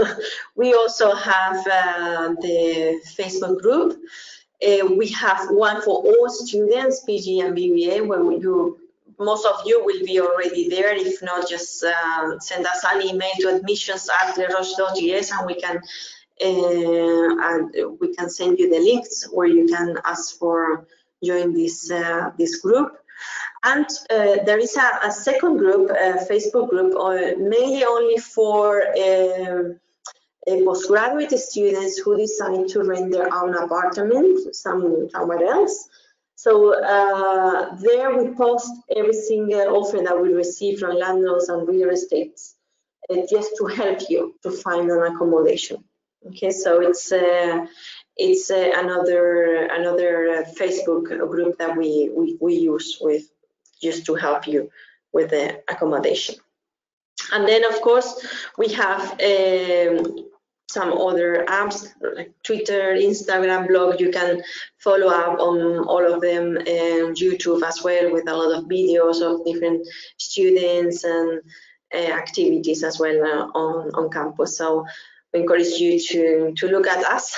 we also have the Facebook group. We have one for all students, PG and BBA, where most of you will be already there. If not, just send us an email to admissions@leroche.es, and we can send you the links where you can ask for join this group. And there is a second group, Facebook group, mainly only for postgraduate students who decide to rent their own apartment somewhere else. So there we post every single offer that we receive from landlords and real estates, just to help you to find an accommodation. Okay, so it's another Facebook group that we use with just to help you with the accommodation. And then of course we have some other apps like Twitter, Instagram, blog. You can follow up on all of them, and YouTube as well, with a lot of videos of different students and activities as well on campus. So we encourage you to look at us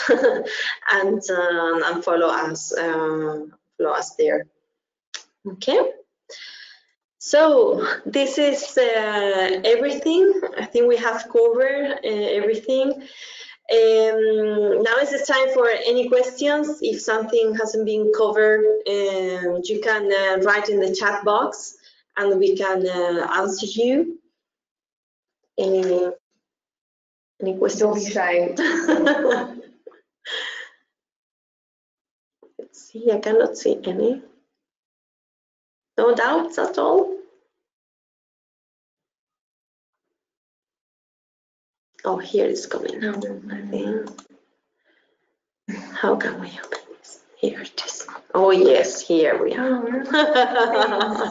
and follow us there. Okay. So this is everything. I think we have covered everything. Now is the time for any questions. If something hasn't been covered, you can write in the chat box and we can answer you. Any questions? Don't be shy. Let's see, I cannot see any. No doubts at all? Oh, here it's coming now, I think. How can we open this? Here it is. Oh, yes, here we are.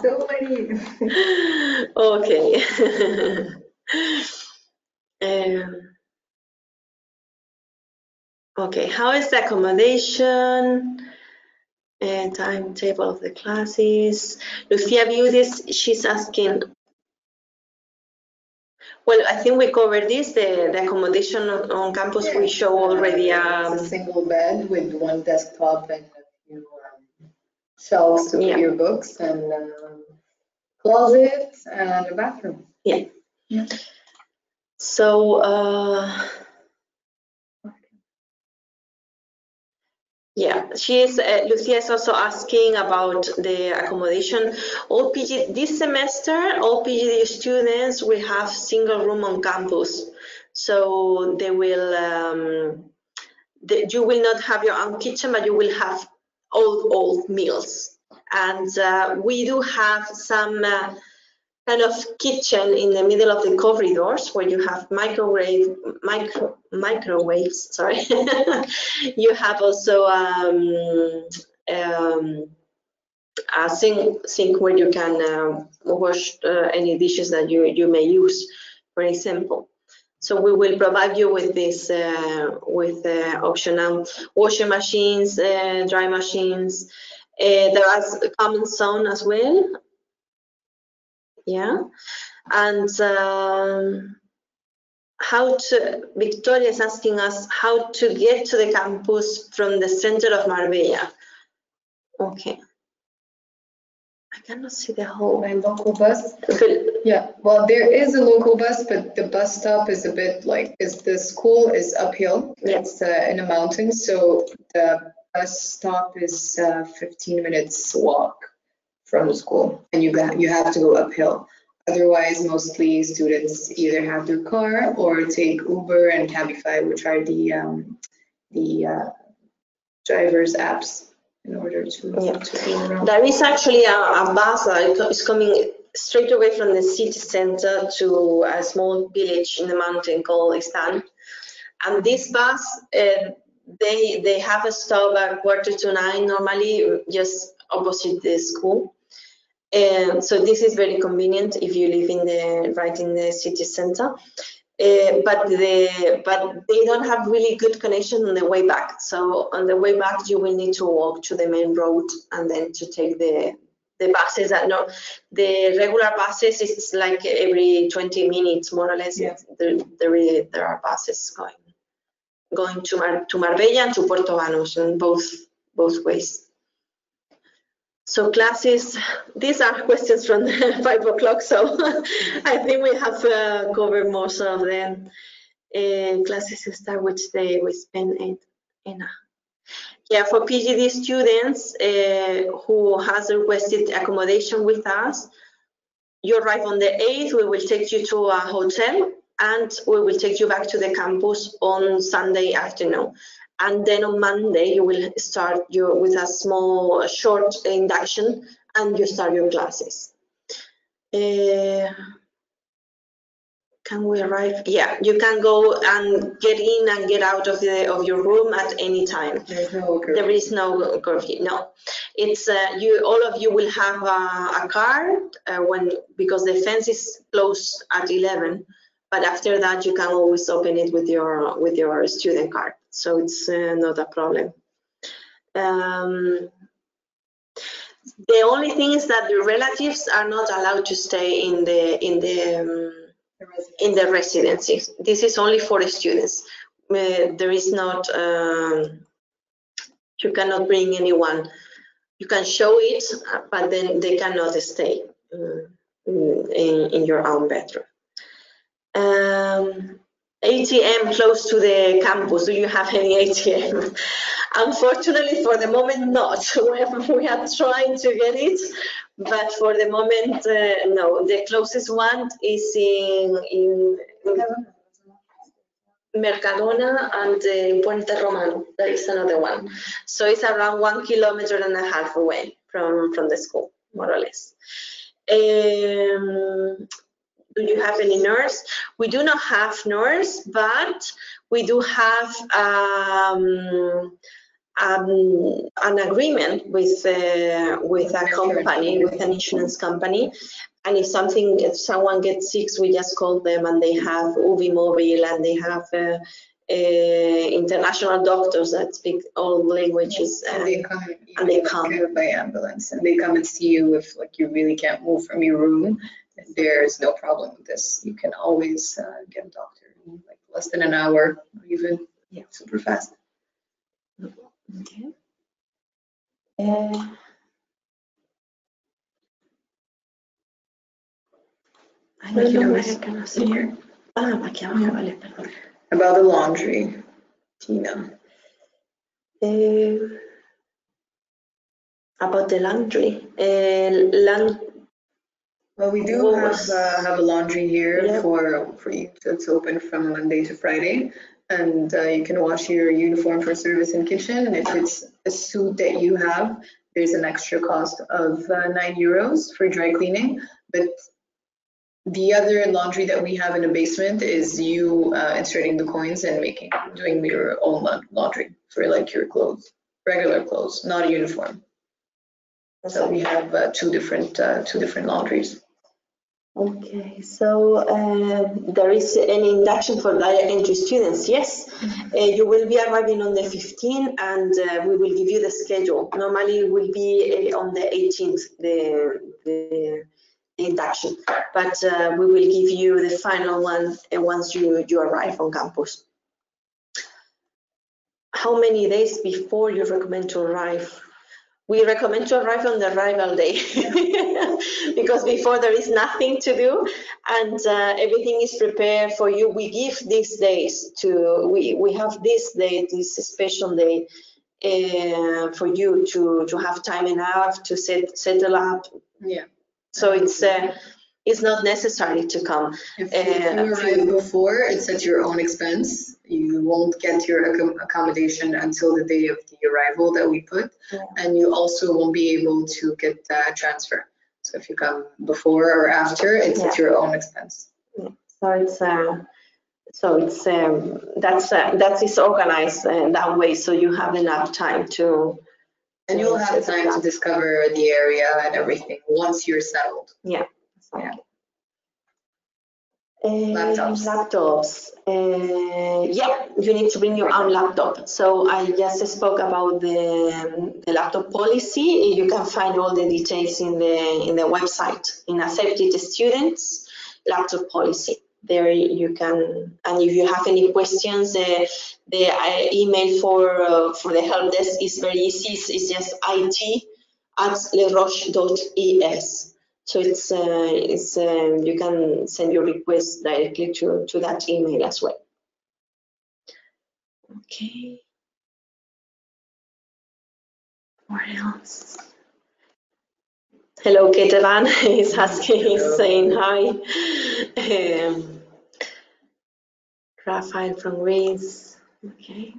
So many. Okay. Okay, how is the accommodation? Timetable of the classes. Lucia viewed this, she's asking. Well, I think we covered this, the accommodation on campus. Yeah. We show already a single bed with one desktop and a few shelves to put your books, and closet and a bathroom. Yeah. So yeah, Lucia is also asking about the accommodation. This semester, all PGD students will have single room on campus. So they will, you will not have your own kitchen, but you will have all meals. And we do have some kind of kitchen in the middle of the corridors where you have microwaves. Sorry, you have also a sink where you can wash any dishes that you may use, for example. So we will provide you with this optional washing machines, dry machines. There is a common zone as well. Yeah, and Victoria is asking us how to get to the campus from the center of Marbella. Okay. I cannot see the whole. By local bus? Yeah, well, there is a local bus, but the bus stop is a bit like, the school is uphill. Yeah. It's in a mountain, so the bus stop is 15 minutes walk from the school, and you have to go uphill. Otherwise, mostly students either have their car or take Uber and Cabify, which are the drivers' apps, in order to go around. There is actually a bus that is coming straight away from the city center to a small village in the mountain called Istan. And this bus, they have a stop at 8:45 normally, just opposite the school. And so this is very convenient if you live right in the city center. But they don't have really good connection on the way back. So on the way back, you will need to walk to the main road and then to take the buses. The regular buses, it's like every 20 minutes more or less. Yeah. There are buses going to Marbella and to Puerto Banús, and both ways. So classes, these are questions from 5 o'clock, so I think we have covered most of them. Classes start which day we spend it in. Yeah, for PGD students who has requested accommodation with us, you arrive on the 8th, we will take you to a hotel and we will take you back to the campus on Sunday afternoon. And then on Monday, you will start with a short induction and you start your classes. Can we arrive? Yeah, you can go and get in and get out of your room at any time. There is no curfew. No, it's all of you will have a card because the fence is closed at 11. But after that, you can always open it with your student card, so it's not a problem. The only thing is that the relatives are not allowed to stay in the residencies. This is only for the students. There is not. You cannot bring anyone. You can show it, but then they cannot stay in your own bedroom. ATM close to the campus. Do you have any ATM? Unfortunately, for the moment, not. We are trying to get it, but for the moment, no. The closest one is in Mercadona and Puente Romano. There is another one. So it's around 1.5 kilometers away from the school, more or less. Do you have any nurse? We do not have nurse, but we do have an agreement with a company, with an insurance company. And if someone gets sick, we just call them, and they have UV mobile, and they have international doctors that speak all languages. And they come by ambulance, and they come and see you if you really can't move from your room. There's no problem with this. You can always get a doctor in less than an hour, or even super fast. Okay. About the laundry, Tina. About the laundry. Well, we do have a laundry here for you. It's open from Monday to Friday, and you can wash your uniform for service and kitchen. And if it's a suit that you have, there's an extra cost of €9 for dry cleaning. But the other laundry that we have in the basement is you inserting the coins and doing your own laundry for your clothes, regular clothes, not a uniform. So we have two different laundries. Okay, so there is an induction for direct entry students. Yes, you will be arriving on the 15th, and we will give you the schedule. Normally, it will be on the 18th, the induction, but we will give you the final one once you arrive on campus. How many days before you recommend to arrive? We recommend to arrive on the arrival day because before there is nothing to do, and everything is prepared for you. We give these days we have this day, this special day for you to have time enough to settle up. Yeah. So it's not necessary to come. If you arrive before, it's at your own expense. You won't get your accommodation until the day of the arrival that we put, and you also won't be able to get transfer. So if you come before or after, it's at your own expense. Yeah. So So it's that is organized that way, so you have enough time to. And you'll have time to discover the area and everything once you're settled. Yeah. Yeah. Laptops. Yeah, you need to bring your own laptop. So I just spoke about the laptop policy. You can find all the details in the website in Accepted Students laptop policy. There you can, and if you have any questions, the email for the help desk is very easy. It's just it@leroche.es. So it's you can send your request directly to that email as well. Okay. What else? Hello, Ketevan is asking, he's saying hi. Raphael from Greece. Okay.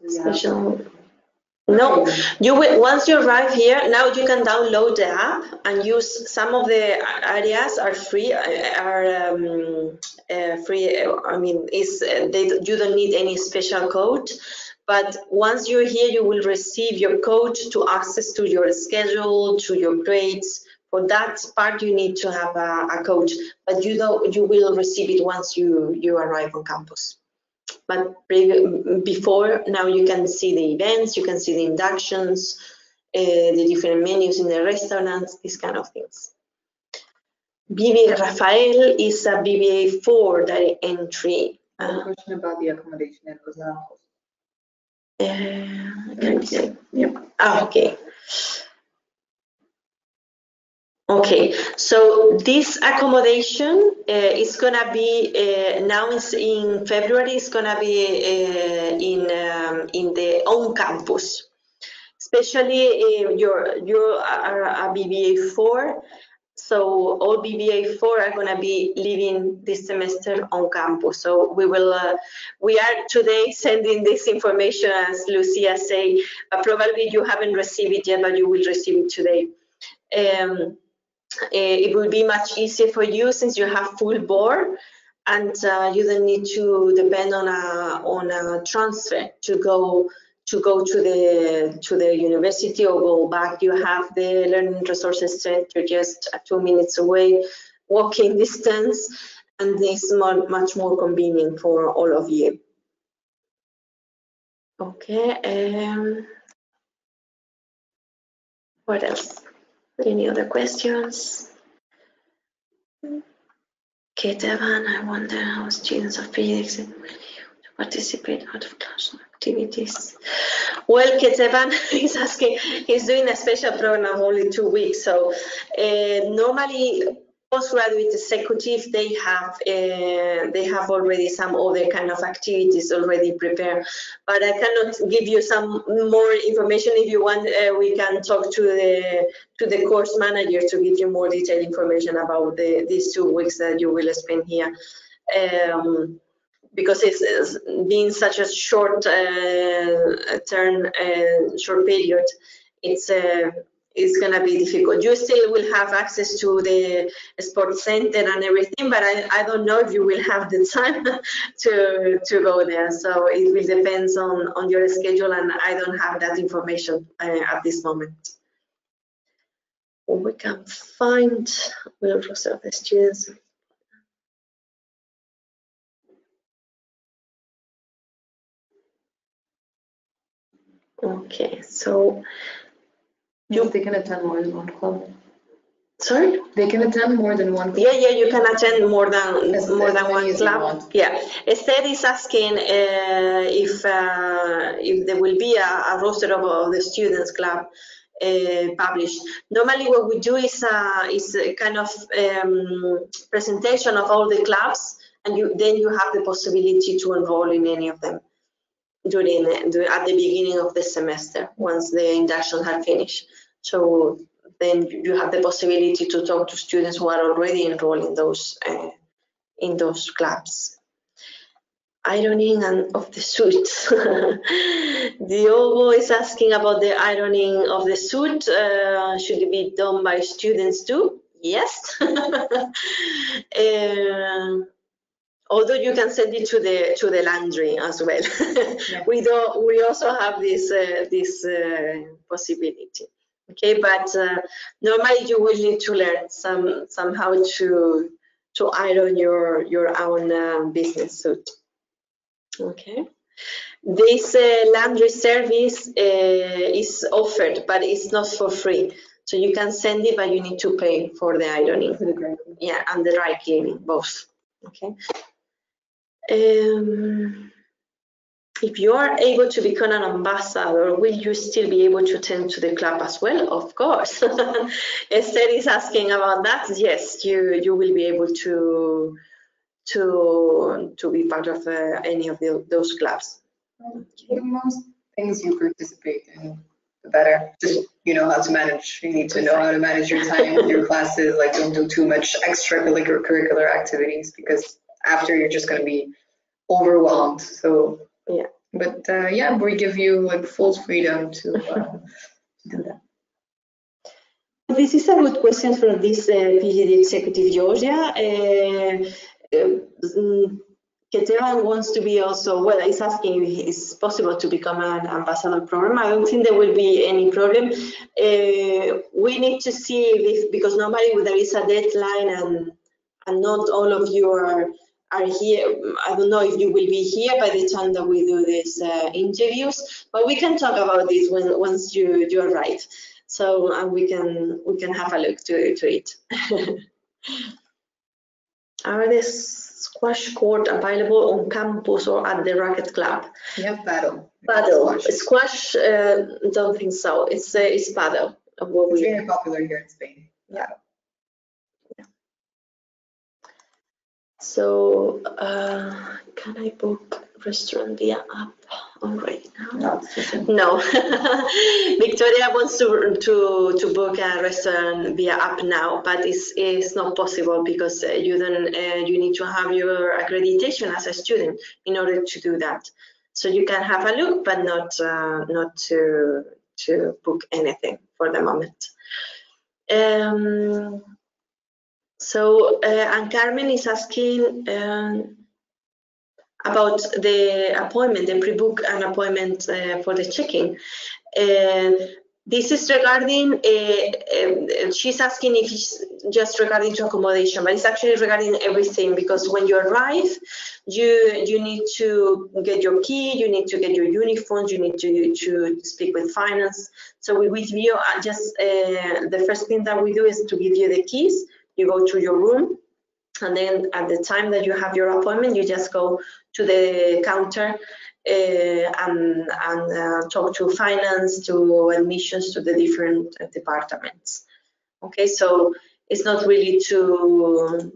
Special. No, you will, once you arrive here, now you can download the app and use some of the areas are free. Free. I mean, you don't need any special code. But once you're here, you will receive your code to access to your schedule, to your grades. For that part, you need to have a code, but you will receive it once you arrive on campus. But before, now you can see the events, you can see the inductions, the different menus in the restaurants, these kind of things. Rafael is a BBA 4 direct entry. A question about the accommodation in Los Angeles. Can you say? Yep. Okay. Okay, so this accommodation is gonna be now in February. It's gonna be in the on campus, especially if you are a BBA 4. So all BBA 4 are gonna be living this semester on campus. So we are today sending this information, as Lucia say. Probably you haven't received it yet, but you will receive it today. It will be much easier for you since you have full board, and you don't need to depend on a transfer to go to the university or go back. You have the Learning Resources Center just 2 minutes away, walking distance, and it's much more convenient for all of you. Okay. What else? Any other questions? Ketevan, I wonder how students of physics participate out of class activities. Well, Ketevan is asking, he's doing a special program only 2 weeks. So normally postgraduate executive, they have already some other kind of activities already prepared, but I cannot give you some more information. If you want, we can talk to the course manager to give you more detailed information about these 2 weeks that you will spend here. Because it's been such a short short period, it's gonna be difficult. You still will have access to the sports center and everything, but I don't know if you will have the time to go there. So it will depend on your schedule, and I don't have that information at this moment. We can find, we'll reserve the students. Okay, so they can attend more than one club. Sorry? They can attend more than one club. Yeah, you can attend more than one club. Yeah. Esther is asking if there will be a roster of the students club published. Normally, what we do is a kind of presentation of all the clubs, and then you have the possibility to enroll in any of them at the beginning of the semester once the induction had finished. So then you have the possibility to talk to students who are already enrolled in those clubs. Ironing of the suits. Diogo is asking about the ironing of the suit. Should it be done by students too? Yes. Although you can send it to the laundry as well. Yeah. We also have this possibility. Okay, but normally you will need to learn somehow to iron your own business suit. Okay. This laundry service is offered, but it's not for free. So you can send it, but you need to pay for the ironing. Yeah, and the dry cleaning, both. Okay. If you are able to become an ambassador, will you still be able to attend to the club as well? Of course. Esther is asking about that. Yes, you will be able to be part of any of those clubs. The most things you participate in, the better. Just you know how to manage. You need to know how to manage your time with your classes. Like, don't do too much extracurricular activities, because after you're just going to be overwhelmed. So yeah. But yeah, we give you like full freedom to do that. This is a good question from this PhD executive, Georgia. Ketevan wants to be also, well, he's asking if it's possible to become an ambassador program. I don't think there will be any problem. We need to see if, because normally there is a deadline and not all of you are here. I don't know if you will be here by the time that we do these interviews, but we can talk about this once you arrive. So we can have a look to it. Are the squash court available on campus or at the racket club? Yeah, paddle. Squash, don't think so. It's paddle. It's very popular here in Spain. Yeah. So can I book restaurant via app already now? No. Victoria wants to book a restaurant via app now, but it's not possible because you need to have your accreditation as a student in order to do that. So you can have a look, but not to book anything for the moment. So, and Carmen is asking about the appointment, the pre-book an appointment for the check-in. This is regarding, she's asking if it's just regarding to accommodation, but it's actually regarding everything, because when you arrive, you need to get your key, you need to get your uniforms, you need to speak with finance. So we give you just, the first thing that we do is to give you the keys. You go to your room, and then at the time that you have your appointment, you just go to the counter and talk to finance, to admissions, to the different departments. Okay, so it's not really to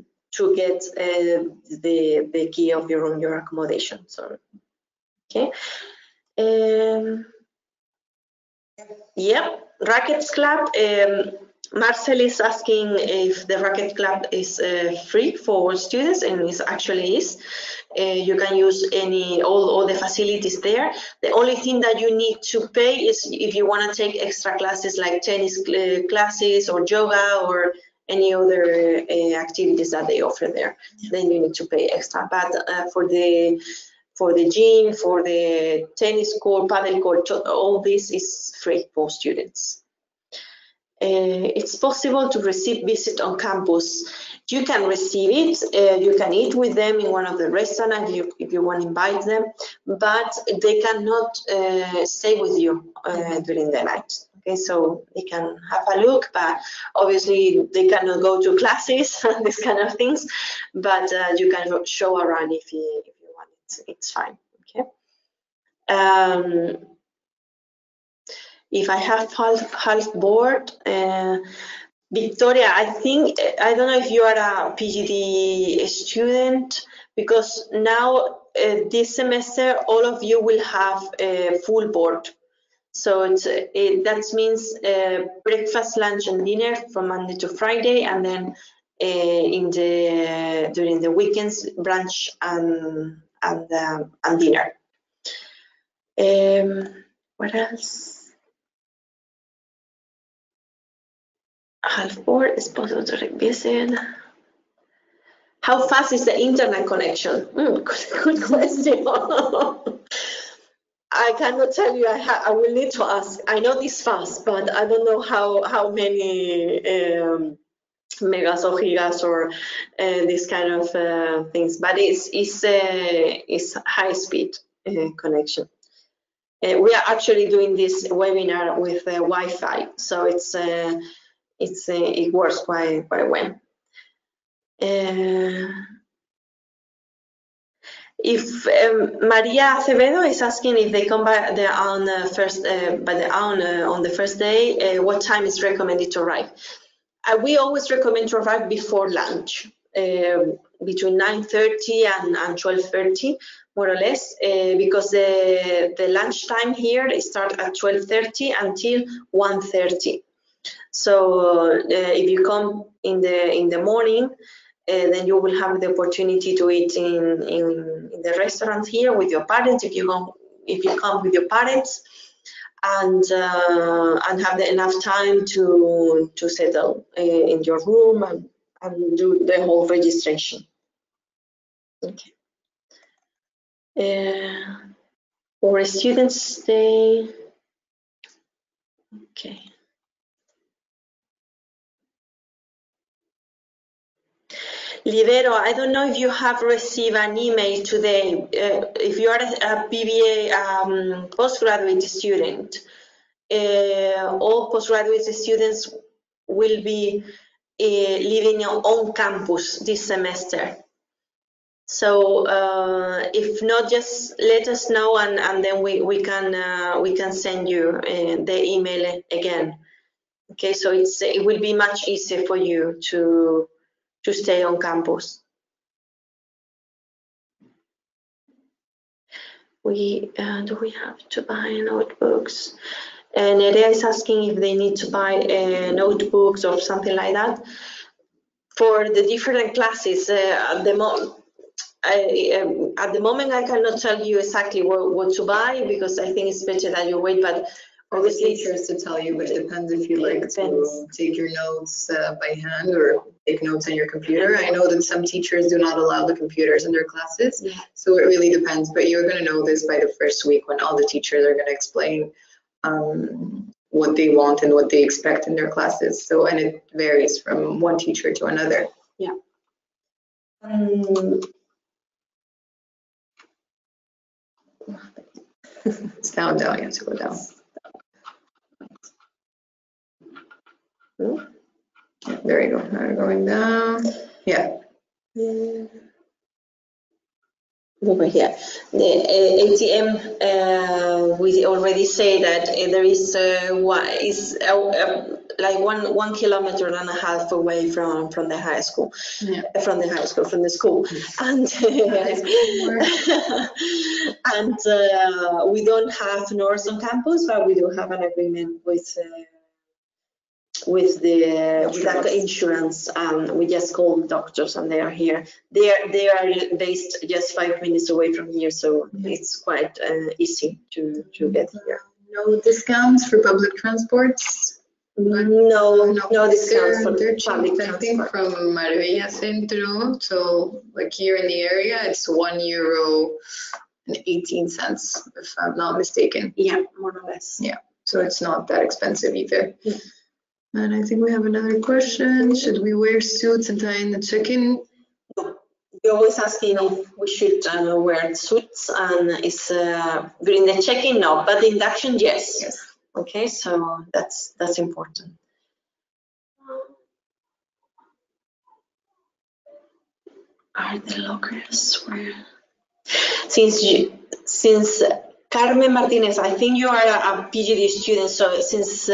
get the key of your room, your accommodation. So, okay. Yep, Rackets Club. Marcel is asking if the Racket Club is free for students, and it actually is. You can use all the facilities there. The only thing that you need to pay is if you want to take extra classes like tennis classes or yoga or any other activities that they offer there. Then you need to pay extra. But for the gym, for the tennis court, paddle court, all this is free for students. It's possible to receive visit on campus. You can receive it, you can eat with them in one of the restaurants if you want to invite them, but they cannot stay with you during the night. Okay, so they can have a look, but obviously they cannot go to classes, these kind of things, but you can show around if you want it. It's fine. Okay. If I have half board, Victoria, I don't know if you are a PhD student, because now this semester all of you will have a full board. So that means breakfast, lunch, and dinner from Monday to Friday, and then during the weekends, brunch and dinner. What else? Half board is possible to revisit. How fast is the internet connection? Good question. I cannot tell you. I will need to ask. I know it's fast, but I don't know how many megas or gigas or this kind of things. But it's high speed connection. We are actually doing this webinar with Wi-Fi, so it works quite well. If Maria Acevedo is asking if they come by on the first day, what time is recommended to arrive? We always recommend to arrive before lunch, between 9:30 and 12:30, more or less, because the lunch time here starts at 12:30 until 1:30. So if you come in the morning, then you will have the opportunity to eat in the restaurant here with your parents if you come with your parents, and have enough time to settle in your room and do the whole registration. Okay. Or a student stay. Okay. Lidero, I don't know if you have received an email today. If you are a BBA postgraduate student, all postgraduate students will be living on campus this semester. So if not, just let us know, and then we can send you the email again. Okay, so it will be much easier for you to stay on campus. Do we have to buy notebooks? And Nerea is asking if they need to buy notebooks or something like that for the different classes. At the moment, I cannot tell you exactly what to buy, because I think it's better that you wait. But obviously, teachers to tell you, but it depends if you like to take your notes by hand or take notes on your computer. I know that some teachers do not allow the computers in their classes, so it really depends. But you're going to know this by the first week, when all the teachers are going to explain what they want and what they expect in their classes. So, and it varies from one teacher to another. Yeah. It's down, you have to go down. There you go. Now we're going down. Yeah. Over here, the ATM, we already say that there is like 1.5 kilometers away from the high school, from the school, and we don't have nurse on campus, but we do have an agreement with the insurance, and we just call doctors and they are here. They are based just 5 minutes away from here, so it's quite easy to get here. No discounts for public transports? No discounts for they're public cheap. I think from Marbella Centro, so like here in the area, it's €1.18, if I'm not mistaken. Yeah, more or less. Yeah, so it's not that expensive either. Yeah. And I think we have another question. Should we wear suits and tie in the check-in? You're always asking if we should wear suits, and it's during the check-in, no, but the induction, yes. Okay, so that's important. Are the lockers where? Since Carmen Martinez, I think you are a PGD student, so since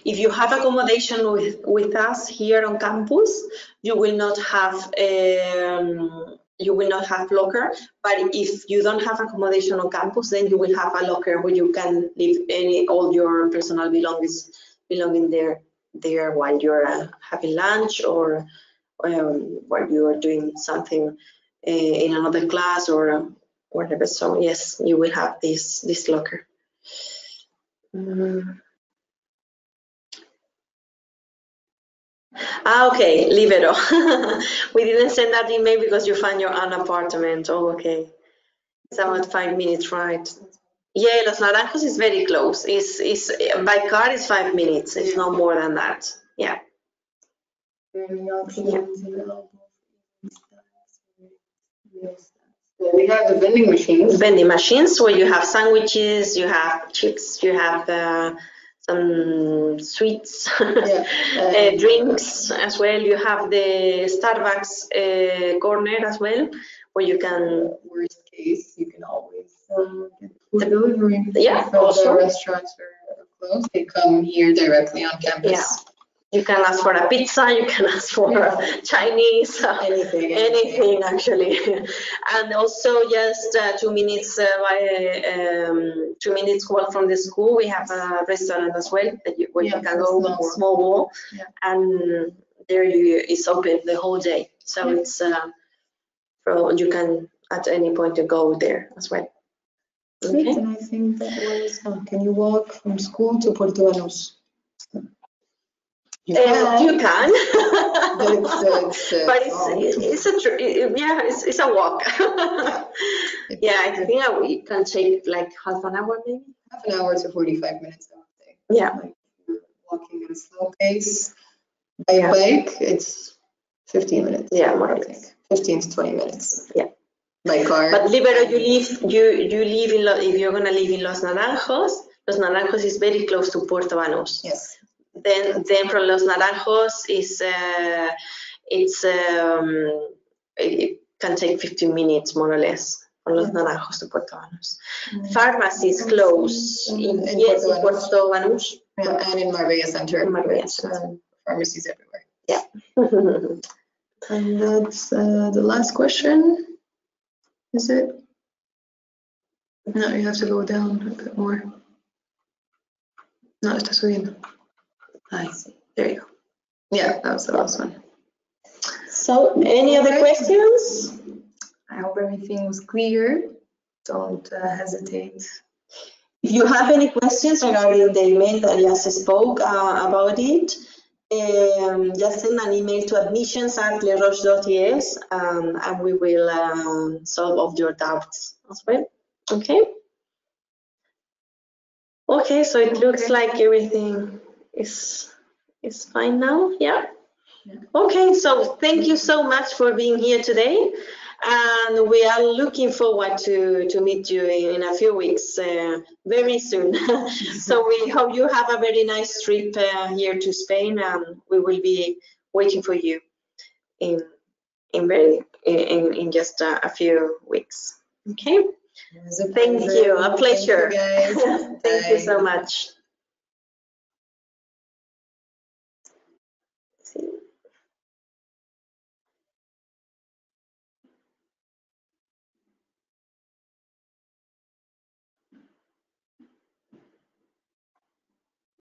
if you have accommodation with us here on campus, you will not have locker. But if you don't have accommodation on campus, then you will have a locker where you can leave all your personal belongings there while you're having lunch, or while you are doing something in another class or whatever. So yes, you will have this locker. Ah, okay, Libero. We didn't send that email because you found your own apartment. Oh, okay. It's about 5 minutes, right? Yeah, Los Naranjos is very close. It's by car is 5 minutes. It's not more than that. Yeah. Well, we have the vending machines. Vending machines where you have sandwiches, you have chips, you have some sweets, drinks as well. You have the Starbucks corner as well, where you can. Worst case, you can always get food delivery. Yeah, if also. the restaurants are closed, they come here directly on campus. Yeah. You can ask for a pizza, you can ask for Chinese, anything actually. And also just 2 minutes 2 minutes walk from the school, we have a restaurant as well where you can go, a small wall, and there it's open the whole day. So it's you can at any point to go there as well. Okay. And I think that was, can you walk from school to Puerto Banús? You can, but it's a walk. Yeah, I think we can take like half an hour maybe. Half an hour to 45 minutes, I would say. Yeah. Like you're walking at a slow pace. By bike, it's 15 minutes. Yeah, more or less. 15 to 20 minutes. Yeah. By car. But Libero, you live in if you're gonna live in Los Naranjos is very close to Puerto Banús. Yes. Then from Los Naranjos it can take 15 minutes more or less from Los Naranjos to Puerto Banús. Pharmacy is close in Puerto Banús. Yeah, and in Marbella Center. In Marbella Center. Pharmacies everywhere. Yeah. And that's the last question. Is it? No, you have to go down a bit more. No, está subiendo. There you go. Yeah, that was the last one. So, any other questions? I hope everything was clear. Don't hesitate. If you have any questions regarding the email that just spoke about it, just send an email to admissions@leroche.es and we will solve all your doubts as well. Okay? Okay, so it looks like everything is fine now. Yeah? Okay, so thank you so much for being here today. And we are looking forward to meet you in a few weeks, very soon. So we hope you have a very nice trip here to Spain, and we will be waiting for you in just a few weeks. Okay. Thank you. A pleasure. Thank you, guys. Thank you so much.